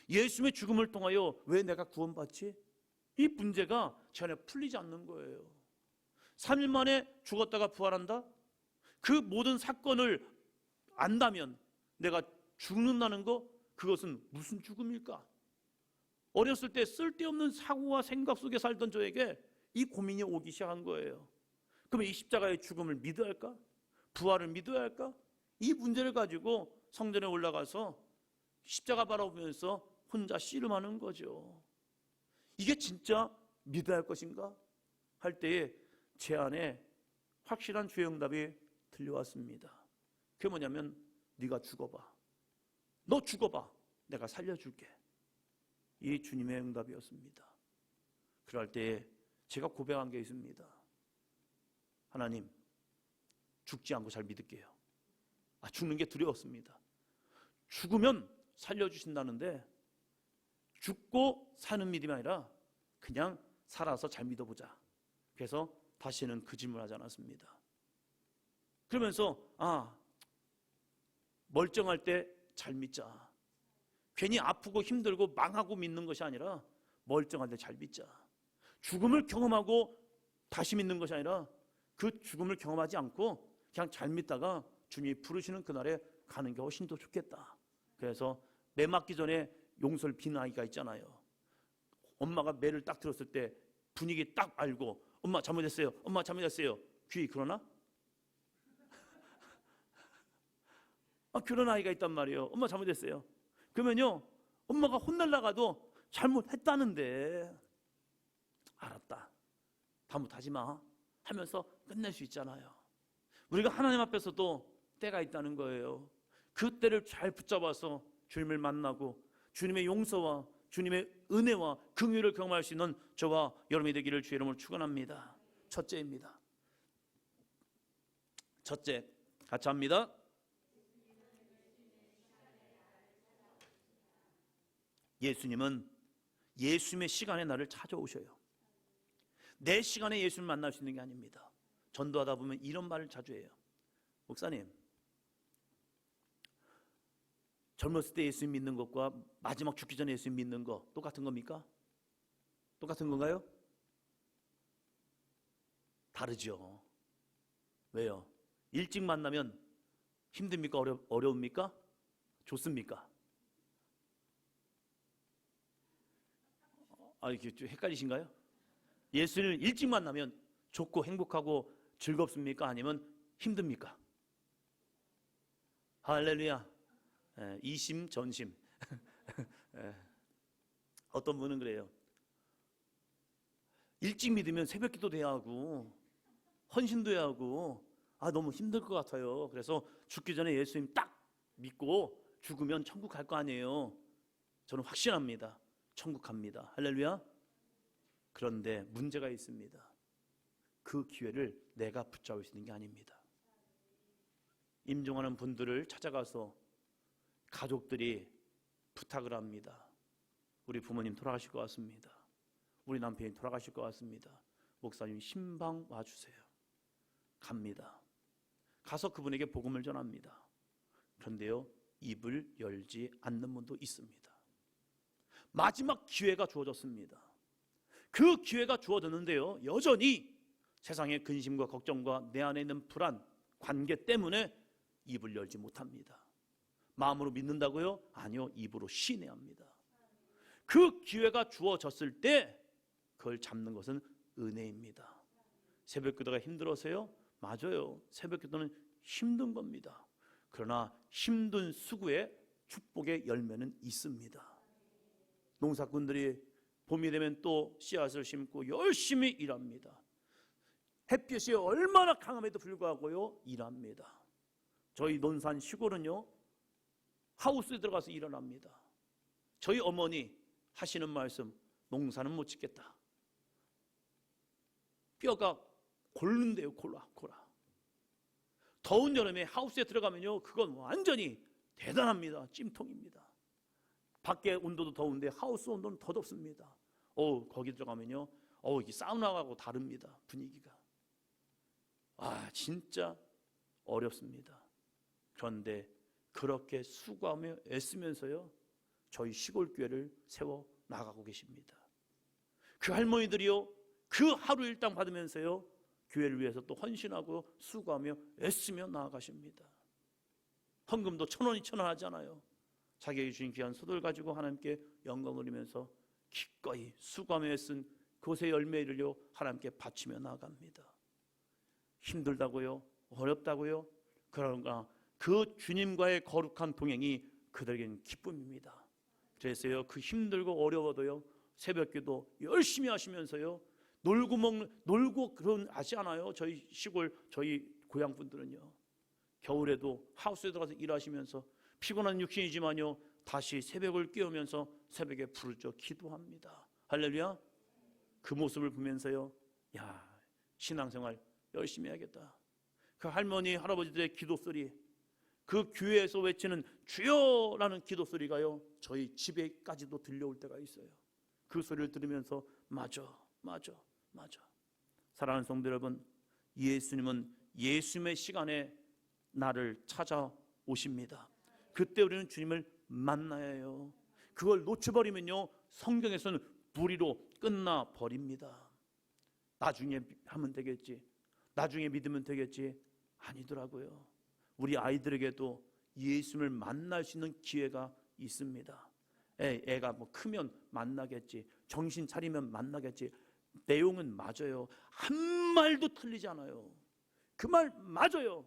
예수님의 죽음을 통하여 왜 내가 구원받지? 이 문제가 제 안에 풀리지 않는 거예요. 3일 만에 죽었다가 부활한다? 그 모든 사건을 안다면 내가 죽는다는 거, 그것은 무슨 죽음일까? 어렸을 때 쓸데없는 사고와 생각 속에 살던 저에게 이 고민이 오기 시작한 거예요. 그러면 이 십자가의 죽음을 믿어야 할까? 부활을 믿어야 할까? 이 문제를 가지고 성전에 올라가서 십자가 바라보면서 혼자 씨름하는 거죠. 이게 진짜 믿어야 할 것인가? 할 때에 제 안에 확실한 주의 응답이 들려왔습니다. 그게 뭐냐면 네가 죽어봐. 너 죽어봐. 내가 살려줄게. 이 주님의 응답이었습니다. 그럴 때에 제가 고백한 게 있습니다. 하나님, 죽지 않고 잘 믿을게요. 죽는 게 두려웠습니다. 죽으면 살려주신다는데 죽고 사는 믿음이 아니라 그냥 살아서 잘 믿어보자. 그래서 다시는 그 질문을 하지 않았습니다. 그러면서 멀쩡할 때 잘 믿자. 괜히 아프고 힘들고 망하고 믿는 것이 아니라 멀쩡할 때 잘 믿자. 죽음을 경험하고 다시 믿는 것이 아니라 그 죽음을 경험하지 않고 그냥 잘 믿다가 주님이 부르시는 그날에 가는 게 훨씬 더 좋겠다. 그래서 매 맞기 전에 용서를 비는 아이가 있잖아요. 엄마가 매를 딱 들었을 때 분위기 딱 알고 엄마 잘못했어요. 엄마 잘못했어요. 귀에 그러나? 그런 아이가 있단 말이에요. 엄마 잘못했어요. 그러면요 엄마가 혼날라가도 잘못했다는데 알았다. 다못하지 마 하면서 끝낼 수 있잖아요. 우리가 하나님 앞에서도 때가 있다는 거예요. 그 때를 잘 붙잡아서 주님을 만나고 주님의 용서와 주님의 은혜와 긍휼을 경험할 수 있는 저와 여러분이 되기를 주의 이름으로 축원합니다. 첫째입니다. 첫째, 같이 합니다. 예수님은 예수님의 시간에 나를 찾아오셔요. 내 시간에 예수님을 만날 수 있는 게 아닙니다. 전도하다 보면 이런 말을 자주 해요. 목사님, 젊었을 때 예수님 믿는 것과 마지막 죽기 전에 예수님 믿는 거 똑같은 겁니까? 똑같은 건가요? 다르죠. 왜요? 일찍 만나면 힘듭니까? 어려웁니까? 좋습니까? 이게 좀 헷갈리신가요? 예수를 일찍 만나면 좋고 행복하고 즐겁습니까? 아니면 힘듭니까? 할렐루야. 이심 전심. 어떤 분은 그래요. 일찍 믿으면 새벽 기도도 해야 하고 헌신도 해야 하고 너무 힘들 것 같아요. 그래서 죽기 전에 예수님 딱 믿고 죽으면 천국 갈 거 아니에요. 저는 확신합니다. 천국 갑니다. 할렐루야. 그런데 문제가 있습니다. 그 기회를 내가 붙잡을 수 있는 게 아닙니다. 임종하는 분들을 찾아가서 가족들이 부탁을 합니다. 우리 부모님 돌아가실 것 같습니다. 우리 남편이 돌아가실 것 같습니다. 목사님 신방 와주세요. 갑니다. 가서 그분에게 복음을 전합니다. 그런데요 입을 열지 않는 분도 있습니다. 마지막 기회가 주어졌습니다. 그 기회가 주어졌는데요 여전히 세상의 근심과 걱정과 내 안에 있는 불안, 관계 때문에 입을 열지 못합니다. 마음으로 믿는다고요? 아니요, 입으로 시인해합니다. 그 기회가 주어졌을 때 그걸 잡는 것은 은혜입니다. 새벽 기도가 힘들어서요? 맞아요. 새벽 기도는 힘든 겁니다. 그러나 힘든 수고에 축복의 열매는 있습니다. 농사꾼들이 봄이 되면 또 씨앗을 심고 열심히 일합니다. 햇빛이 얼마나 강함에도 불구하고요 일합니다. 저희 논산 시골은요 하우스에 들어가서 일을 합니다. 저희 어머니 하시는 말씀, 농사는 못 짓겠다. 뼈가 골른대요. 골라. 더운 여름에 하우스에 들어가면요 그건 완전히 대단합니다. 찜통입니다. 밖에 온도도 더운데 하우스 온도는 더 덥습니다. 거기 들어가면요 이게 사우나하고 다릅니다. 분위기가. 진짜 어렵습니다. 그런데 그렇게 수고하며 애쓰면서요 저희 시골 교회를 세워 나가고 계십니다. 그 할머니들이요 그 하루 일당 받으면서요 교회를 위해서 또 헌신하고 수고하며 애쓰며 나아가십니다. 헌금도 1,000원, 2,000원 하잖아요. 자기에게 주신 귀한 소들 가지고 하나님께 영광을 올리면서 기꺼이 수고하며 애쓴 그것의 열매를요 하나님께 바치며 나아갑니다. 힘들다고요? 어렵다고요? 그런가 그 주님과의 거룩한 동행이 그들에게는 기쁨입니다. 그래서요 그 힘들고 어려워도요 새벽기도 열심히 하시면서요 놀고 그런 하지 않아요. 저희 시골 저희 고향 분들은요 겨울에도 하우스에 들어가서 일하시면서 피곤한 육신이지만요 다시 새벽을 깨우면서 새벽에 부르짖어 기도합니다. 할렐루야. 그 모습을 보면서요 신앙생활 열심히 해야겠다. 그 할머니 할아버지들의 기도 소리, 그 교회에서 외치는 주여라는 기도 소리가요 저희 집에까지도 들려올 때가 있어요. 그 소리를 들으면서 맞아 맞아. 사랑하는 성도 여러분, 예수님은 예수님의 시간에 나를 찾아오십니다. 그때 우리는 주님을 만나야 해요. 그걸 놓쳐버리면요, 성경에서는 불의로 끝나버립니다. 나중에 하면 되겠지, 나중에 믿으면 되겠지, 아니더라고요. 우리 아이들에게도 예수님을 만날 수 있는 기회가 있습니다. 애가 뭐 크면 만나겠지, 정신 차리면 만나겠지. 내용은 맞아요. 한 말도 틀리지 않아요. 그 말 맞아요.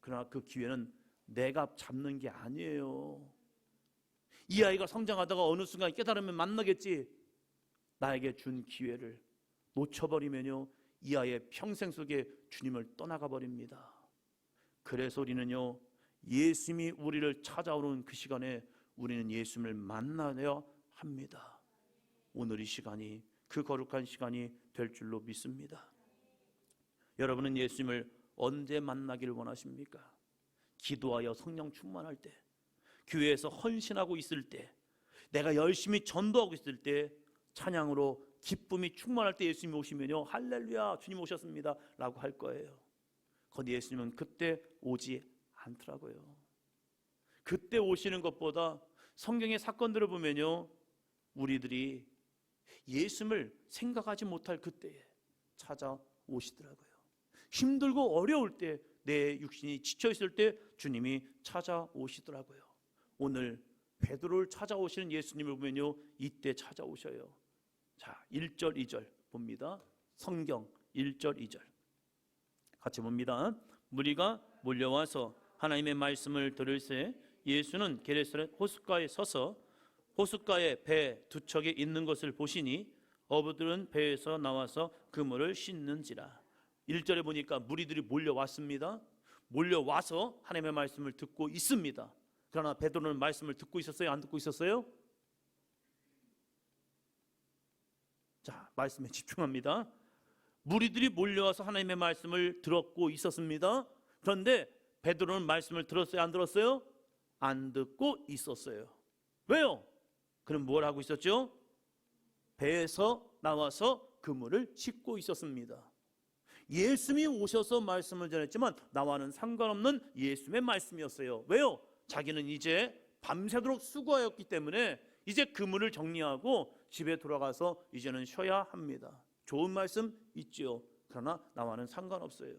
그러나 그 기회는 내가 잡는 게 아니에요. 이 아이가 성장하다가 어느 순간 깨달으면 만나겠지. 나에게 준 기회를 놓쳐버리면요, 이 아이의 평생 속에 주님을 떠나가 버립니다. 그래서 우리는요, 예수님이 우리를 찾아오는 그 시간에 우리는 예수님을 만나야 합니다. 오늘 이 시간이 그 거룩한 시간이 될 줄로 믿습니다. 여러분은 예수님을 언제 만나기를 원하십니까? 기도하여 성령 충만할 때, 교회에서 헌신하고 있을 때, 내가 열심히 전도하고 있을 때, 찬양으로 기쁨이 충만할 때 예수님이 오시면요, 할렐루야 주님 오셨습니다 라고 할 거예요. 그런데 예수님은 그때 오지 않더라고요. 그때 오시는 것보다 성경의 사건들을 보면요, 우리들이 예수님을 생각하지 못할 그때에 찾아오시더라고요. 힘들고 어려울 때, 내 육신이 지쳐있을 때 주님이 찾아오시더라고요. 오늘 베드로를 찾아오시는 예수님을 보면요, 이때 찾아오셔요. 자, 1절 2절 봅니다. 성경 1절 2절 같이 봅니다. 무리가 몰려와서 하나님의 말씀을 들을새 예수는 게네사렛 호숫가에 서서 호숫가에 배 두 척이 있는 것을 보시니 어부들은 배에서 나와서 그물을 씻는지라. 1절에 보니까 무리들이 몰려왔습니다. 몰려와서 하나님의 말씀을 듣고 있습니다. 그러나 베드로는 말씀을 듣고 있었어요? 안 듣고 있었어요? 자, 말씀에 집중합니다. 무리들이 몰려와서 하나님의 말씀을 들었고 있었습니다. 그런데 베드로는 말씀을 들었어요? 안 들었어요? 안 듣고 있었어요. 왜요? 그럼 뭘 하고 있었죠? 배에서 나와서 그물을 씻고 있었습니다. 예수님이 오셔서 말씀을 전했지만 나와는 상관없는 예수님의 말씀이었어요. 왜요? 자기는 이제 밤새도록 수고하였기 때문에 이제 그물을 정리하고 집에 돌아가서 이제는 쉬어야 합니다. 좋은 말씀 있죠. 그러나 나와는 상관없어요.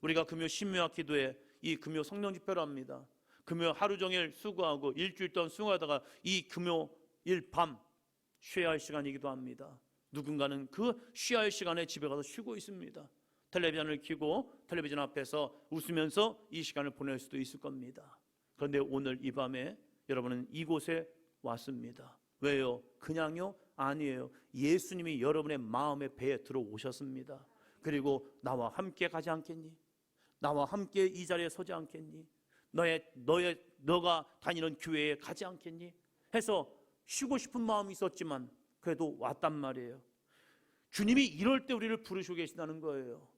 우리가 금요 신묘학 기도에 이 금요 성령 집회를 합니다. 금요 하루 종일 수고하고 일주일 동안 수고하다가 이 금요일 밤 쉬어야 할 시간이기도 합니다. 누군가는 그 쉬어야 할 시간에 집에 가서 쉬고 있습니다. 텔레비전을 켜고 텔레비전 앞에서 웃으면서 이 시간을 보낼 수도 있을 겁니다. 그런데 오늘 이 밤에 여러분은 이곳에 왔습니다. 왜요? 그냥요? 아니에요. 예수님이 여러분의 마음의 배에 들어오셨습니다. 그리고 나와 함께 가지 않겠니? 나와 함께 이 자리에 서지 않겠니? 너가 다니는 교회에 가지 않겠니? 해서 쉬고 싶은 마음이 있었지만 그래도 왔단 말이에요. 주님이 이럴 때 우리를 부르시고 계신다는 거예요.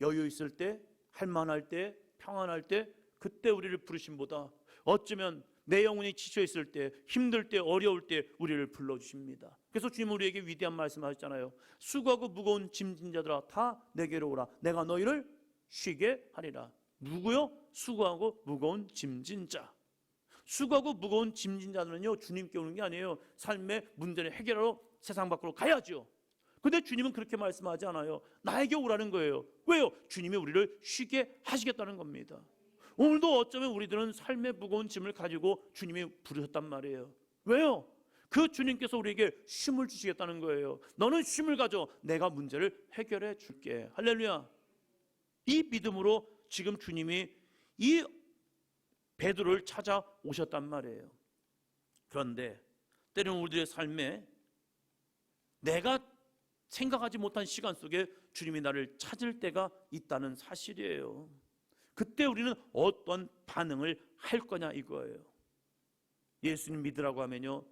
여유 있을 때, 할만할 때, 평안할 때, 그때 우리를 부르심보다 어쩌면 내 영혼이 지쳐 있을 때, 힘들 때, 어려울 때 우리를 불러주십니다. 그래서 주님 우리에게 위대한 말씀하셨잖아요. 수고하고 무거운 짐진 자들아 다 내게로 오라. 내가 너희를 쉬게 하리라. 누구요? 수고하고 무거운 짐진 자. 수고하고 무거운 짐진 자들은요, 주님께 오는 게 아니에요. 삶의 문제를 해결하러 세상 밖으로 가야죠. 근데 주님은 그렇게 말씀하지 않아요. 나에게 오라는 거예요. 왜요? 주님이 우리를 쉬게 하시겠다는 겁니다. 오늘도 어쩌면 우리들은 삶의 무거운 짐을 가지고 주님이 부르셨단 말이에요. 왜요? 그 주님께서 우리에게 쉼을 주시겠다는 거예요. 너는 쉼을 가져. 내가 문제를 해결해 줄게. 할렐루야. 이 믿음으로 지금 주님이 이 베드로를 찾아오셨단 말이에요. 그런데 때로는 우리들의 삶에 내가 생각하지 못한 시간 속에 주님이 나를 찾을 때가 있다는 사실이에요. 그때 우리는 어떤 반응을 할 거냐 이거예요. 예수님 믿으라고 하면요,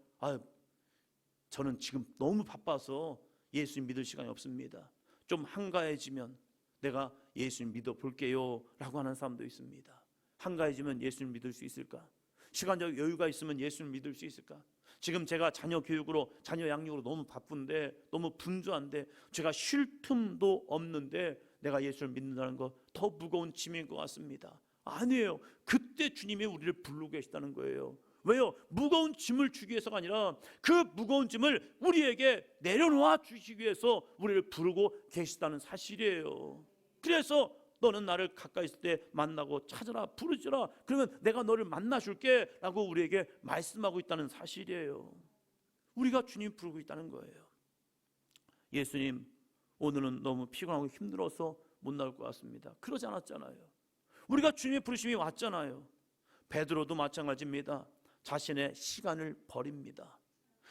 저는 지금 너무 바빠서 예수님 믿을 시간이 없습니다. 좀 한가해지면 내가 예수님 믿어볼게요 라고 하는 사람도 있습니다. 한가해지면 예수님 믿을 수 있을까? 시간적 여유가 있으면 예수님 믿을 수 있을까? 지금 제가 자녀 교육으로, 자녀 양육으로 너무 바쁜데, 너무 분주한데, 제가 쉴 틈도 없는데 내가 예수를 믿는다는 거 더 무거운 짐인 것 같습니다. 아니에요. 그때 주님이 우리를 부르고 계시다는 거예요. 왜요? 무거운 짐을 주기 위해서가 아니라 그 무거운 짐을 우리에게 내려놓아 주시기 위해서 우리를 부르고 계시다는 사실이에요. 그래서 너는 나를 가까이 있을 때 만나고 찾아라, 부르지라, 그러면 내가 너를 만나 줄게 라고 우리에게 말씀하고 있다는 사실이에요. 우리가 주님 부르고 있다는 거예요. 예수님, 오늘은 너무 피곤하고 힘들어서 못 나올 것 같습니다. 그러지 않았잖아요. 우리가 주님의 부르심이 왔잖아요. 베드로도 마찬가지입니다. 자신의 시간을 버립니다.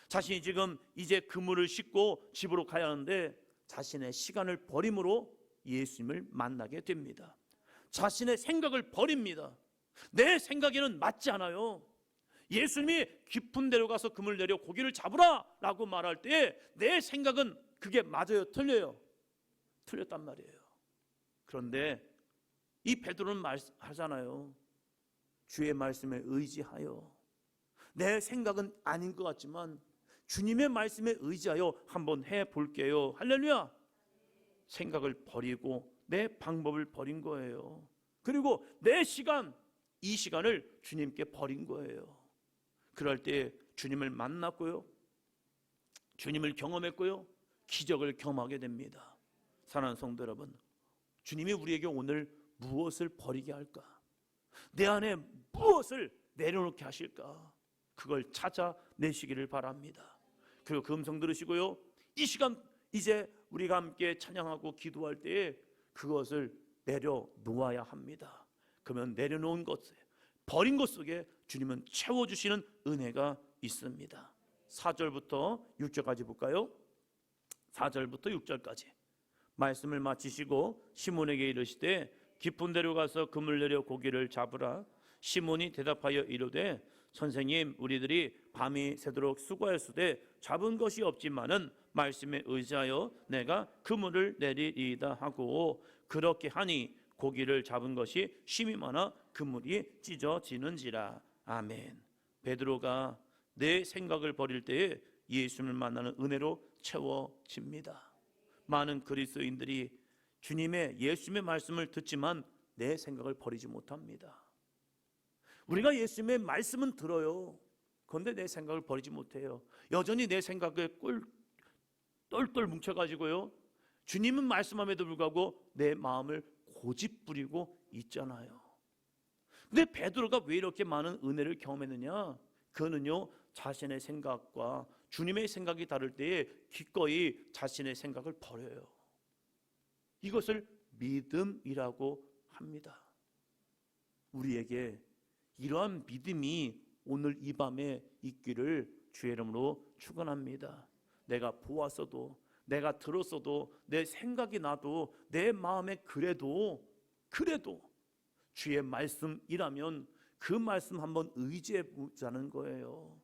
자신이 지금 이제 그물을 싣고 집으로 가야 하는데 자신의 시간을 버림으로 예수님을 만나게 됩니다. 자신의 생각을 버립니다. 내 생각에는 맞지 않아요. 예수님이 깊은 데로 가서 그물 내려 고기를 잡으라 라고 말할 때 내 생각은 그게 맞아요, 틀려요? 틀렸단 말이에요. 그런데 이 베드로는 말하잖아요. 주의 말씀에 의지하여, 내 생각은 아닌 것 같지만 주님의 말씀에 의지하여 한번 해볼게요. 할렐루야. 생각을 버리고 내 방법을 버린 거예요. 그리고 내 시간, 이 시간을 주님께 버린 거예요. 그럴 때 주님을 만났고요, 주님을 경험했고요, 기적을 경험하게 됩니다. 사랑하는 성도 여러분, 주님이 우리에게 오늘 무엇을 버리게 할까? 내 안에 무엇을 내려놓게 하실까? 그걸 찾아내시기를 바랍니다. 그리고 그 음성 들으시고요, 이 시간 이제 우리가 함께 찬양하고 기도할 때에 그것을 내려놓아야 합니다. 그러면 내려놓은 것에, 버린 것 속에 주님은 채워주시는 은혜가 있습니다. 4절부터 6절까지 볼까요? 4절부터 6절까지 말씀을 마치시고 시몬에게 이르시되 깊은 데로 가서 그물 내려 고기를 잡으라. 시몬이 대답하여 이르되 선생님, 우리들이 밤이 새도록 수고하였으되 잡은 것이 없지만은 말씀에 의지하여 내가 그물을 내리이다 하고, 그렇게 하니 고기를 잡은 것이 심히 많아 그물이 찢어지는지라. 아멘. 베드로가 내 생각을 버릴 때에 예수님을 만나는 은혜로 채워집니다. 많은 그리스도인들이 주님의, 예수님의 말씀을 듣지만 내 생각을 버리지 못합니다. 우리가 예수님의 말씀은 들어요. 그런데 내 생각을 버리지 못해요. 여전히 내 생각에 똘똘 뭉쳐가지고요, 주님은 말씀함에도 불구하고 내 마음을 고집부리고 있잖아요. 근데 베드로가 왜 이렇게 많은 은혜를 경험했느냐? 그는요, 자신의 생각과 주님의 생각이 다를 때에 기꺼이 자신의 생각을 버려요. 이것을 믿음이라고 합니다. 우리에게 이러한 믿음이 오늘 이 밤에 있기를 주의 이름으로 축원합니다. 내가 보았어도, 내가 들었어도, 내 생각이 나도, 내 마음에 그래도 주의 말씀이라면 그 말씀 한번 의지해 보자는 거예요.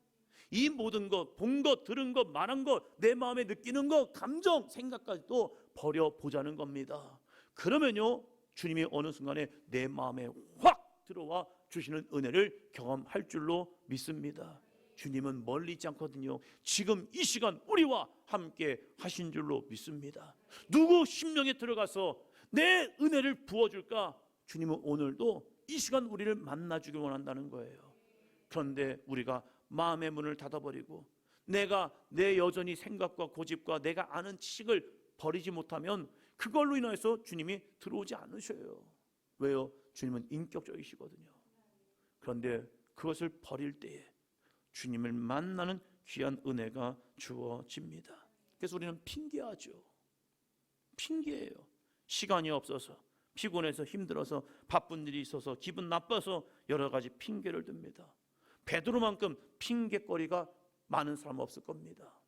이 모든 것, 본 것, 들은 것, 말한 것, 내 마음에 느끼는 것, 감정, 생각까지도 버려보자는 겁니다. 그러면요, 주님이 어느 순간에 내 마음에 확 들어와 주시는 은혜를 경험할 줄로 믿습니다. 주님은 멀리 있지 않거든요. 지금 이 시간 우리와 함께 하신 줄로 믿습니다. 누구 심령에 들어가서 내 은혜를 부어줄까? 주님은 오늘도 이 시간 우리를 만나주길 원한다는 거예요. 그런데 우리가 마음의 문을 닫아버리고 내 여전히 생각과 고집과 내가 아는 지식을 버리지 못하면 그걸로 인해서 주님이 들어오지 않으셔요. 왜요? 주님은 인격적이시거든요. 그런데 그것을 버릴 때에 주님을 만나는 귀한 은혜가 주어집니다. 그래서 우리는 핑계하죠. 핑계예요. 시간이 없어서, 피곤해서, 힘들어서, 바쁜 일이 있어서, 기분 나빠서 여러 가지 핑계를 듭니다. 베드로만큼 핑계거리가 많은 사람 없을 겁니다.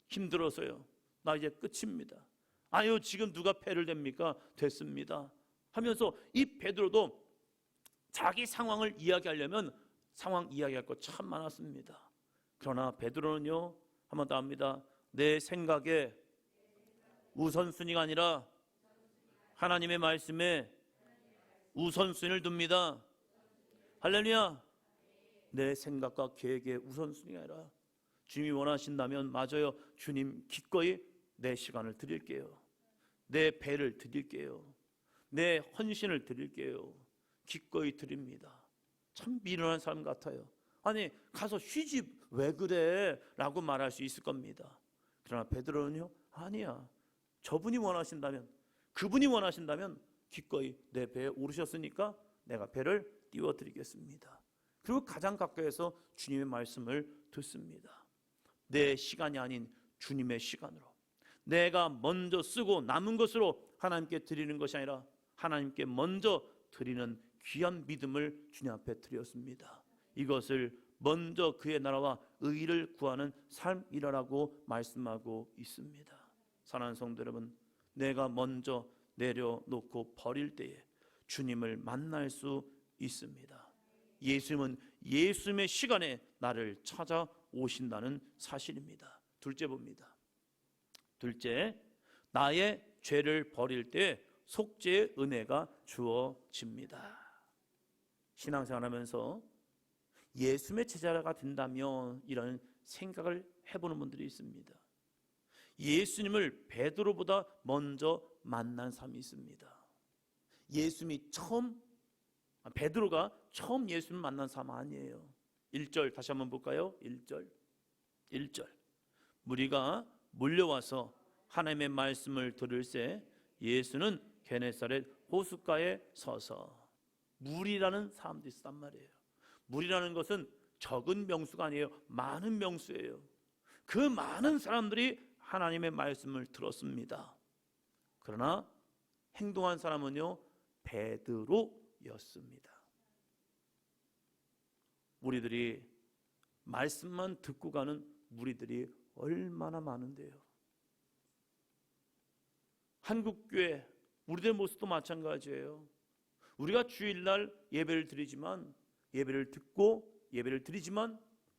힘들어서요, 나 이제 끝입니다. 아유, 지금 누가 패를 댑니까? 됐습니다 하면서 이 베드로도 자기 상황을 이야기하려면 상황 이야기할 것 참 많았습니다. 그러나 베드로는요, 한번 더 합니다. 내 생각에 우선순위가 아니라 하나님의 말씀에 우선순위를 둡니다. 할렐루야. 내 생각과 계획에 우선순위가 아니라 주님이 원하신다면 맞아요. 주님 기꺼이 내 시간을 드릴게요. 내 배를 드릴게요. 내 헌신을 드릴게요. 기꺼이 드립니다. 참 미련한 사람 같아요. 아니 가서 쉬지 왜 그래? 라고 말할 수 있을 겁니다. 그러나 베드로는요, 아니야. 저분이 원하신다면, 그분이 원하신다면 기꺼이 내 배에 오르셨으니까 내가 배를 띄워드리겠습니다. 그리고 가장 가까이서 주님의 말씀을 듣습니다. 내 시간이 아닌 주님의 시간으로, 내가 먼저 쓰고 남은 것으로 하나님께 드리는 것이 아니라 하나님께 먼저 드리는 귀한 믿음을 주님 앞에 드렸습니다. 이것을 먼저 그의 나라와 의를 구하는 삶이라고 말씀하고 있습니다. 사랑하는 성도 여러분, 내가 먼저 내려놓고 버릴 때에 주님을 만날 수 있습니다. 예수님은 예수님의 시간에 나를 찾아오신다는 사실입니다. 둘째 봅니다. 둘째, 나의 죄를 버릴 때 속죄의 은혜가 주어집니다. 신앙생활하면서 예수님의 제자가 된다면 이런 생각을 해보는 분들이 있습니다. 예수님을 베드로보다 먼저 만난 사람이 있습니다. 베드로가 처음 예수님을 만난 사람 아니에요. 1절 다시 한번 볼까요? 1절 무리가 몰려와서 하나님의 말씀을 들을새 예수는 게네사렛 호숫가에 서서, 무리라는 사람들이 있단 말이에요. 무리라는 것은 적은 명수가 아니에요. 많은 명수예요. 그 많은 사람들이 하나님의 말씀을 들었습니다. 그러나 행동한 사람은요, 베드로였습니다. 우리들이 말씀만 듣고 가는 무리들이 얼마나 많은데요. 한국교회 우리들 모습도 마찬가지예요. 우리가 주일날 예배를 드리지만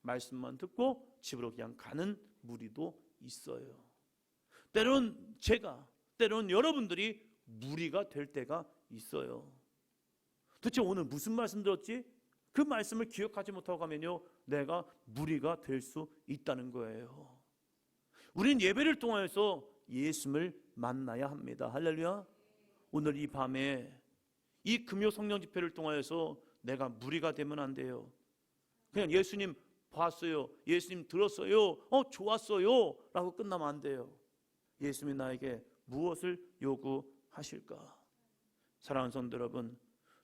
말씀만 듣고 집으로 그냥 가는 무리도 있어요. 때로는 여러분들이 무리가 될 때가 있어요. 도대체 오늘 무슨 말씀 들었지? 그 말씀을 기억하지 못하고 가면요, 내가 무리가 될 수 있다는 거예요. 우리는 예배를 통해서 예수님을 만나야 합니다. 할렐루야. 오늘 이 밤에 이 금요 성령 집회를 통해서 내가 무리가 되면 안 돼요. 그냥 예수님 봤어요, 예수님 들었어요, 좋았어요 라고 끝나면 안 돼요. 예수님이 나에게 무엇을 요구하실까? 사랑하는 성도 여러분,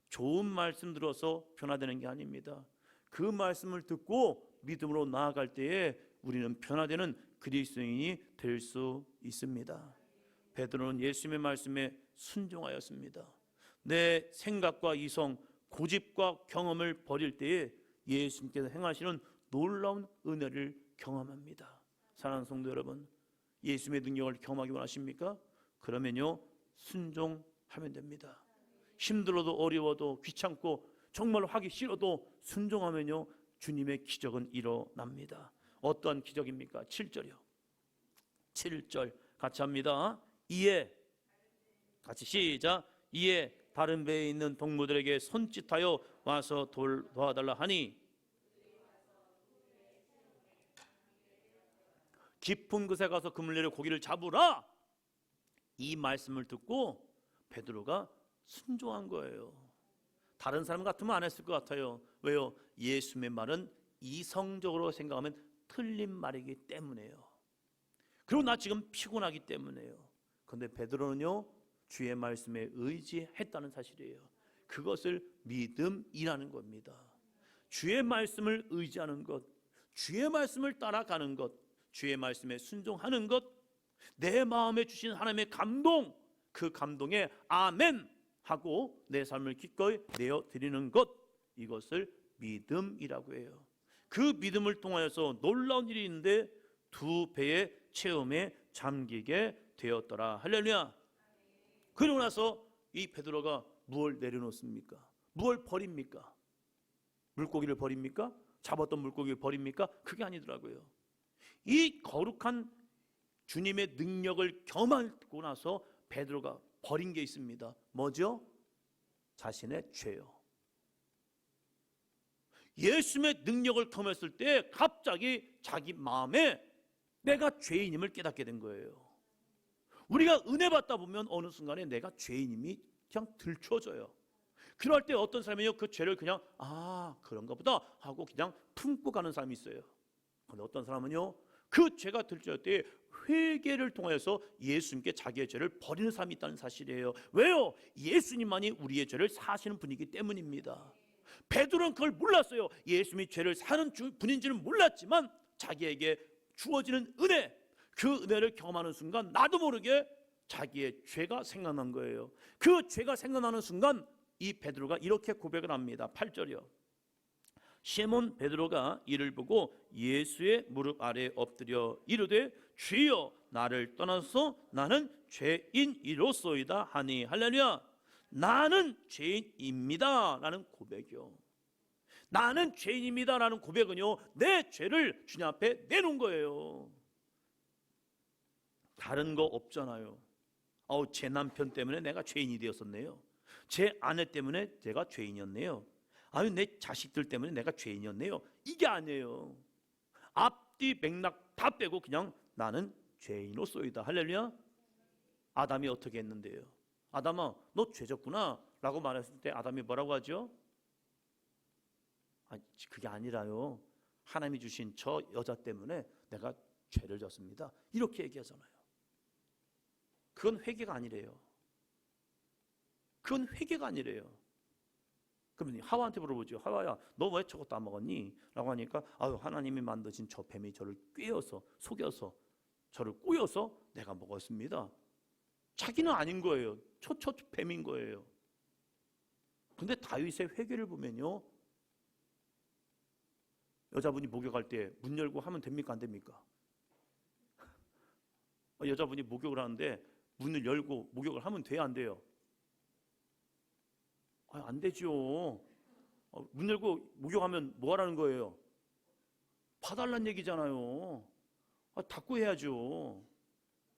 좋은 말씀 들어서 변화되는 게 아닙니다. 그 말씀을 듣고 믿음으로 나아갈 때에 우리는 변화되는 그리스도인이 될 수 있습니다. 베드로는 예수님의 말씀에 순종하였습니다. 내 생각과 이성, 고집과 경험을 버릴 때에 예수님께서 행하시는 놀라운 은혜를 경험합니다. 사랑하는 성도 여러분, 예수님의 능력을 경험하기 원하십니까? 그러면요, 순종하면 됩니다. 힘들어도 어려워도 귀찮고 정말 하기 싫어도 순종하면요, 주님의 기적은 일어납니다. 어떠한 기적입니까? 7절이요. 7절 같이 합니다. 이에, 같이 시작. 이에 다른 배에 있는 동무들에게 손짓하여 와서 도와달라 하니 깊은 곳에 가서 그물 내려 고기를 잡으라. 이 말씀을 듣고 베드로가 순종한 거예요. 다른 사람 같으면 안 했을 것 같아요. 왜요? 예수님의 말은 이성적으로 생각하면 틀린 말이기 때문에요. 그리고 나 지금 피곤하기 때문에요. 그런데 베드로는요, 주의 말씀에 의지했다는 사실이에요. 그것을 믿음이라는 겁니다. 주의 말씀을 의지하는 것, 주의 말씀을 따라가는 것, 주의 말씀에 순종하는 것, 내 마음에 주신 하나님의 감동, 그 감동에 아멘 하고 내 삶을 기꺼이 내어드리는 것, 이것을 믿음이라고 해요. 그 믿음을 통하여서 놀라운 일이 있는데 두 배의 체험에 잠기게 되었더라. 할렐루야. 그러고 나서 이 베드로가 무엇을 내려놓습니까? 무엇을 버립니까? 물고기를 버립니까? 잡았던 물고기를 버립니까? 그게 아니더라고요. 이 거룩한 주님의 능력을 경험하고 나서 베드로가 버린 게 있습니다. 뭐죠? 자신의 죄요. 예수님의 능력을 경험했을 때 갑자기 자기 마음에 내가 죄인임을 깨닫게 된 거예요. 우리가 은혜 받다 보면 어느 순간에 내가 죄인임이 그냥 들춰져요. 그럴 때 어떤 사람이요, 그 죄를 그냥 그런가 보다 하고 그냥 품고 가는 사람이 있어요. 그런데 어떤 사람은요, 그 죄가 들춰질 때 회개를 통해서 예수님께 자기의 죄를 버리는 사람이 있다는 사실이에요. 왜요? 예수님만이 우리의 죄를 사시는 분이기 때문입니다. 베드로는 그걸 몰랐어요. 예수님이 죄를 사는 분인지는 몰랐지만 자기에게 주어지는 은혜, 그 은혜를 경험하는 순간 나도 모르게 자기의 죄가 생각난 거예요. 그 죄가 생각나는 순간 이 베드로가 이렇게 고백을 합니다. 8절이요. 시몬 베드로가 이를 보고 예수의 무릎 아래에 엎드려 이르되 주여 나를 떠나서 나는 죄인이로소이다 하니. 할렐루야. 나는 죄인입니다 라는 고백이요. 나는 죄인입니다 라는 고백은요, 내 죄를 주님 앞에 내놓은 거예요. 다른 거 없잖아요. 제 남편 때문에 내가 죄인이 되었었네요. 제 아내 때문에 제가 죄인이었네요. 내 자식들 때문에 내가 죄인이었네요. 이게 아니에요. 앞뒤 맥락 다 빼고 그냥 나는 죄인으로소이다. 할렐루야. 아담이 어떻게 했는데요? 아담아, 너 죄졌구나 라고 말했을 때 아담이 뭐라고 하죠? 그게 아니라요, 하나님이 주신 저 여자 때문에 내가 죄를 졌습니다, 이렇게 얘기하잖아요. 그건 회개가 아니래요. 그건 회개가 아니래요. 그러면 하와한테 물어보죠. 하와야, 너 왜 저것도 안 먹었니? 라고 하니까 하나님이 만드신 저 뱀이 저를 꿰어서 속여서 저를 꼬여서 내가 먹었습니다. 자기는 아닌 거예요. 뱀인 거예요. 근데 다윗의 회개를 보면요, 여자분이 목욕할 때 문 열고 하면 됩니까? 안 됩니까? 여자분이 목욕을 하는데 문을 열고 목욕을 하면 돼요? 안 돼요? 안 되죠. 문 열고 목욕하면 뭐 하라는 거예요? 봐달라는 얘기잖아요. 닫고 해야죠.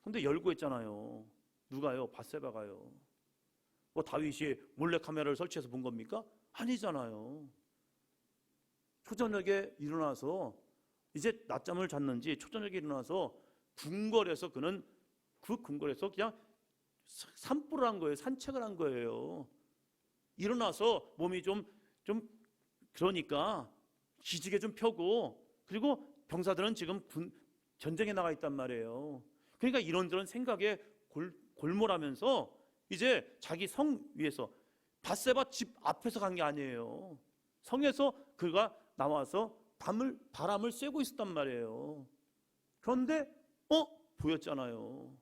근데 열고 했잖아요. 누가요? 밧세바가요. 다윗이 몰래카메라를 설치해서 본 겁니까? 아니잖아요. 초저녁에 일어나서 이제 낮잠을 잤는지 초저녁에 일어나서 궁궐에서 그는 그 궁궐에서 그냥 산보를 한 거예요. 산책을 한 거예요. 일어나서 몸이 좀 그러니까 기지개 좀 펴고, 그리고 병사들은 지금 전쟁에 나가 있단 말이에요. 그러니까 이런저런 생각에 골몰하면서 이제 자기 성 위에서, 밧세바 집 앞에서 간 게 아니에요. 성에서 그가 나와서 바람을 쐬고 있었단 말이에요. 그런데 보였잖아요.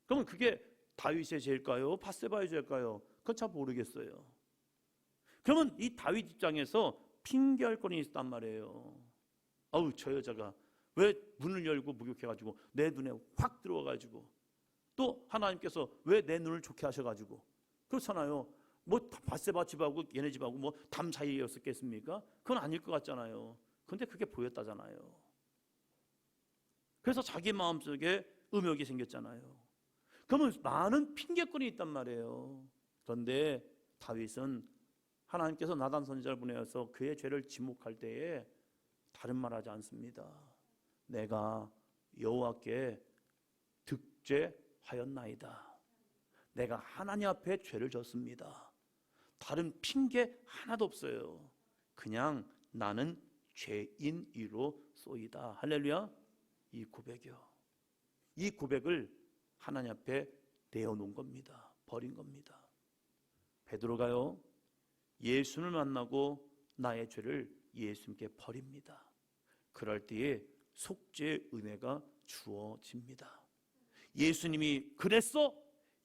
그러면 그게 다윗의 죄일까요? 밧세바의 죄일까요? 그건 잘 모르겠어요. 그러면 이 다윗 입장에서 핑계할 거리 있단 말이에요. 저 여자가 왜 문을 열고 목욕해가지고 내 눈에 확 들어와가지고, 또 하나님께서 왜 내 눈을 좋게 하셔가지고, 그렇잖아요. 밧세바 집하고 얘네 집하고 담 사이였었겠습니까? 그건 아닐 것 같잖아요. 근데 그게 보였다잖아요. 그래서 자기 마음속에 음욕이 생겼잖아요. 그러면 많은 핑계거리 있단 말이에요. 그런데 다윗은 하나님께서 나단 선지자를 보내어서 그의 죄를 지목할 때에 다른 말하지 않습니다. 내가 여호와께 득죄하였나이다. 내가 하나님 앞에 죄를 졌습니다. 다른 핑계 하나도 없어요. 그냥 나는 죄인이로소이다. 할렐루야. 이 고백이요. 이 고백을 하나님 앞에 내어놓은 겁니다. 버린 겁니다. 베드로가요, 예수를 만나고 나의 죄를 예수님께 버립니다. 그럴 때에 속죄의 은혜가 주어집니다. 예수님이 그랬어?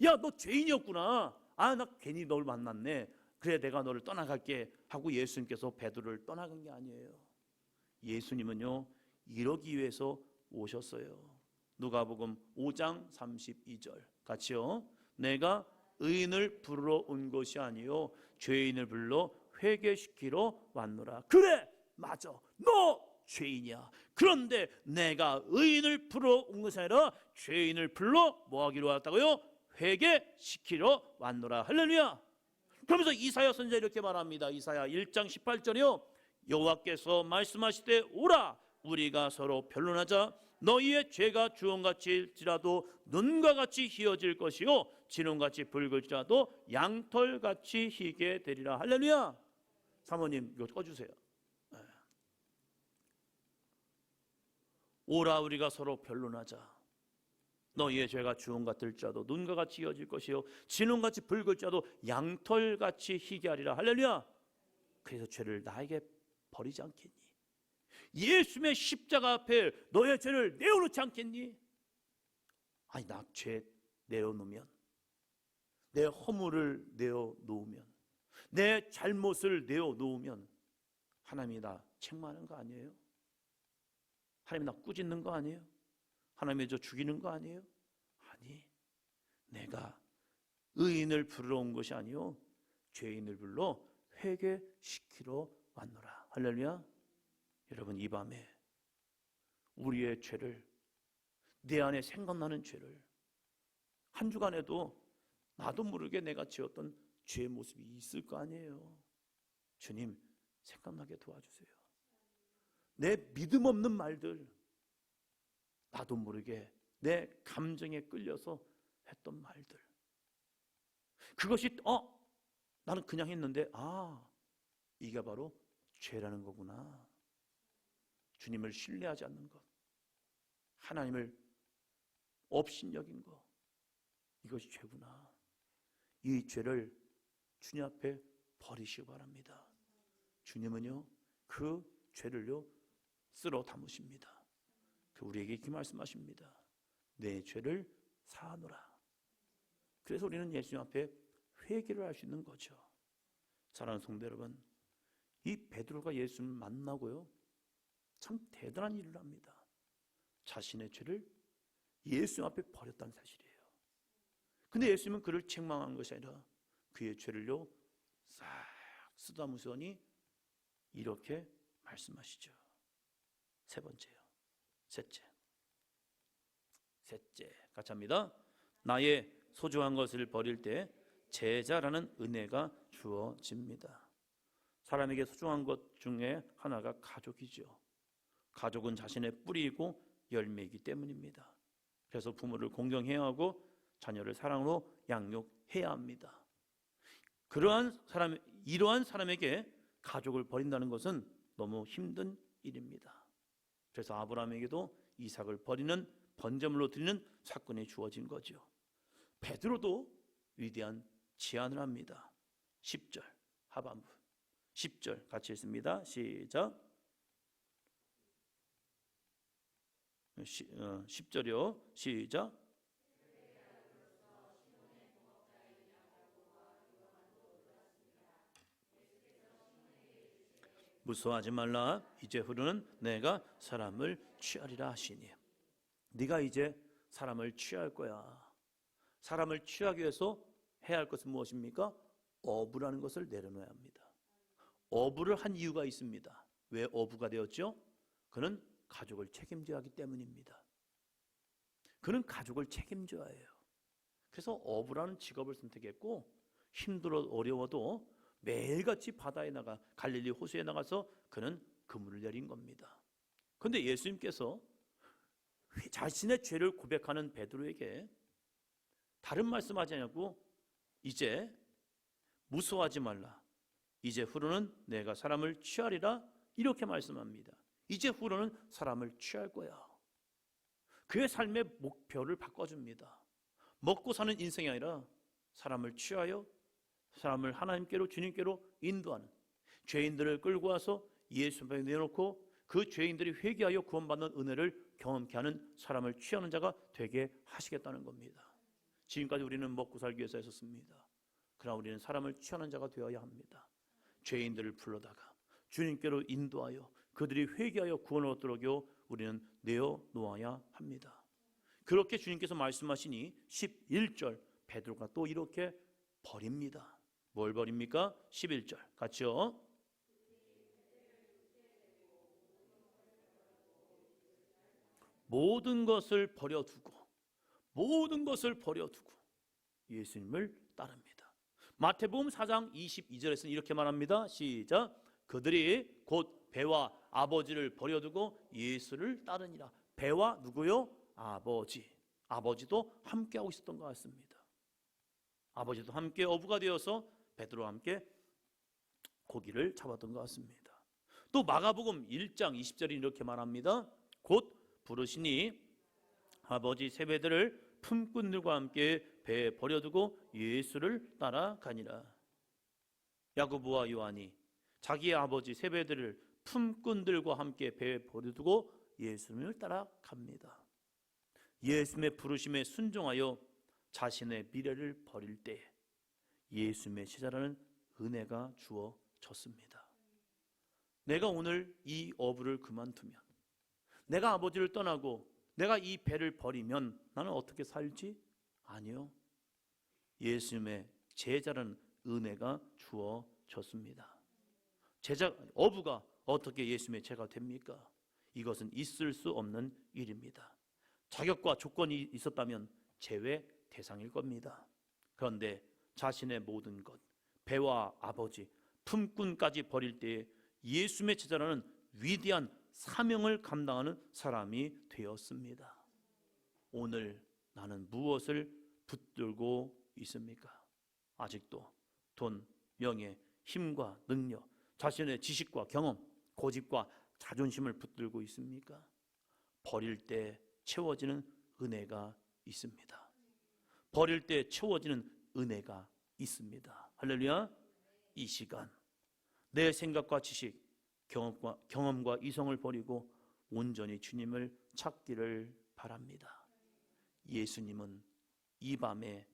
야, 너 죄인이었구나. 나 괜히 널 만났네. 그래, 내가 너를 떠나갈게 하고 예수님께서 베드로를 떠나간 게 아니에요. 예수님은요, 이러기 위해서 오셨어요. 누가복음 5장 32절 같이요. 내가 의인을 부르러 온 것이 아니요 죄인을 불러 회개시키러 왔노라. 그래, 맞아, 너 죄인이야. 그런데 내가 의인을 부르러 온 것이 아니라 죄인을 불러 뭐 하기로 왔다고요? 회개시키러 왔노라. 할렐루야. 그러면서 이사야 선지자 이렇게 말합니다. 이사야 1장 18절이요. 여호와께서 말씀하시되 오라 우리가 서로 변론하자. 너희의 죄가 주홍같이일지라도 눈과 같이 희어질 것이요 진홍같이 붉을지라도 양털같이 희게 되리라. 할렐루야. 사모님 이거 꺼주세요. 오라 우리가 서로 변론하자. 너희의 죄가 주홍 같을지라도 눈과 같이 희어질 것이요 진홍같이 붉을지라도 양털같이 희게 하리라. 할렐루야. 그래서 죄를 나에게 버리지 않겠니? 예수님의 십자가 앞에 너의 죄를 내어놓지 않겠니? 아니 나 죄 내어놓으면, 내 허물을 내어놓으면, 내 잘못을 내어놓으면 하나님이 나 책망하는 거 아니에요? 하나님이 나 꾸짖는 거 아니에요? 하나님이 저 죽이는 거 아니에요? 아니, 내가 의인을 부르러 온 것이 아니요 죄인을 불러 회개시키러 왔노라. 할렐루야. 여러분, 이 밤에 우리의 죄를, 내 안에 생각나는 죄를, 한 주간에도 나도 모르게 내가 지었던 죄의 모습이 있을 거 아니에요. 주님, 생각나게 도와주세요. 내 믿음 없는 말들, 나도 모르게 내 감정에 끌려서 했던 말들, 그것이 나는 그냥 했는데 이게 바로 죄라는 거구나. 주님을 신뢰하지 않는 것, 하나님을 업신여긴 것, 이것이 죄구나. 이 죄를 주님 앞에 버리시기 바랍니다. 주님은요 그 죄를요 쓸어 담으십니다. 우리에게 이렇게 말씀하십니다. 내 죄를 사하노라. 그래서 우리는 예수님 앞에 회개를 할 수 있는 거죠. 사랑하는 성도 여러분, 이 베드로가 예수님을 만나고요 참 대단한 일을 합니다. 자신의 죄를 예수님 앞에 버렸다는 사실이에요. 근데 예수님은 그를 책망한 것이 아니라 그의 죄를요 싹 쓰다무더니 이렇게 말씀하시죠. 세 번째요. 셋째 같이 합니다. 나의 소중한 것을 버릴 때 제자라는 은혜가 주어집니다. 사람에게 소중한 것 중에 하나가 가족이죠. 가족은 자신의 뿌리이고 열매이기 때문입니다. 그래서 부모를 공경해야 하고 자녀를 사랑으로 양육해야 합니다. 이러한 사람에게 가족을 버린다는 것은 너무 힘든 일입니다. 그래서 아브라함에게도 이삭을 버리는 번제물로 드리는 사건이 주어진 거죠. 베드로도 위대한 제안을 합니다. 10절 하반부 10절 같이 읽습니다. 시작. 10절이요. 시작. 무서워하지 말라. 이제 후로는 내가 사람을 취하리라 하시니. 네가 이제 사람을 취할 거야. 사람을 취하기 위해서 해야 할 것은 무엇입니까? 어부라는 것을 내려놓아야 합니다. 어부를 한 이유가 있습니다. 왜 어부가 되었죠? 그는 가족을 책임져야 하기 때문입니다. 그는 가족을 책임져야 해요. 그래서 어부라는 직업을 선택했고, 힘들어 어려워도 매일같이 바다에 나가 갈릴리 호수에 나가서 그는 그물을 내린 겁니다. 그런데 예수님께서 자신의 죄를 고백하는 베드로에게 다른 말씀하지 않고 이제 무서워하지 말라. 이제 후로는 내가 사람을 취하리라. 이렇게 말씀합니다. 이제 후로는 사람을 취할 거야. 그의 삶의 목표를 바꿔줍니다. 먹고 사는 인생이 아니라 사람을 취하여 사람을 하나님께로, 주님께로 인도하는, 죄인들을 끌고 와서 예수 앞에 내놓고 그 죄인들이 회개하여 구원받는 은혜를 경험케 하는 사람을 취하는 자가 되게 하시겠다는 겁니다. 지금까지 우리는 먹고 살기 위해서 했었습니다. 그러나 우리는 사람을 취하는 자가 되어야 합니다. 죄인들을 불러다가 주님께로 인도하여 그들이 회개하여 구원을 얻도록 우리는 내어놓아야 합니다. 그렇게 주님께서 말씀하시니 11절 베드로가 또 이렇게 버립니다. 뭘 버립니까? 11절 같이요. 모든 것을 버려두고 예수님을 따릅니다. 마태복음 4장 22절에서는 이렇게 말합니다. 시작. 그들이 곧 배와 아버지를 버려두고 예수를 따르니라. 배와 누구요? 아버지. 아버지도 함께하고 있었던 것 같습니다. 아버지도 함께 어부가 되어서 베드로와 함께 고기를 잡았던 것 같습니다. 또 마가복음 1장 20절이 이렇게 말합니다. 곧 부르시니 아버지 세베드를 품꾼들과 함께 배에 버려두고 예수를 따라가니라. 야고보와 요한이 자기의 아버지 세베드를 품꾼들과 함께 배에 버려두고 예수님을 따라갑니다. 예수님의 부르심에 순종하여 자신의 미래를 버릴 때 예수님의 제자라는 은혜가 주어졌습니다. 내가 오늘 이 어부를 그만두면, 내가 아버지를 떠나고 내가 이 배를 버리면 나는 어떻게 살지? 아니요. 예수님의 제자라는 은혜가 주어졌습니다. 어부가 어떻게 예수님의 제자가 됩니까? 이것은 있을 수 없는 일입니다. 자격과 조건이 있었다면 제외 대상일 겁니다. 그런데 자신의 모든 것, 배와 아버지, 품꾼까지 버릴 때에 예수님의 제자라는 위대한 사명을 감당하는 사람이 되었습니다. 오늘 나는 무엇을 붙들고 있습니까? 아직도 돈, 명예, 힘과 능력, 자신의 지식과 경험, 고집과 자존심을 붙들고 있습니까? 버릴 때 채워지는 은혜가 있습니다. 버릴 때 채워지는 은혜가 있습니다. 할렐루야. 이 시간 내 생각과 지식, 경험과 이성을 버리고 온전히 주님을 찾기를 바랍니다. 예수님은 이 밤에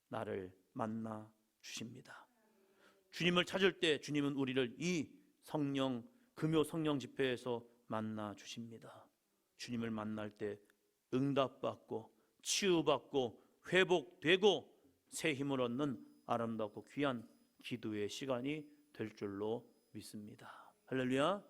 나를 만나 주십니다. 주님을 찾을 때 주님은 우리를 이 금요 성령 집회에서 만나 주십니다. 주님을 만날 때 응답받고 치유받고 회복되고 새 힘을 얻는 아름답고 귀한 기도의 시간이 될 줄로 믿습니다. 할렐루야.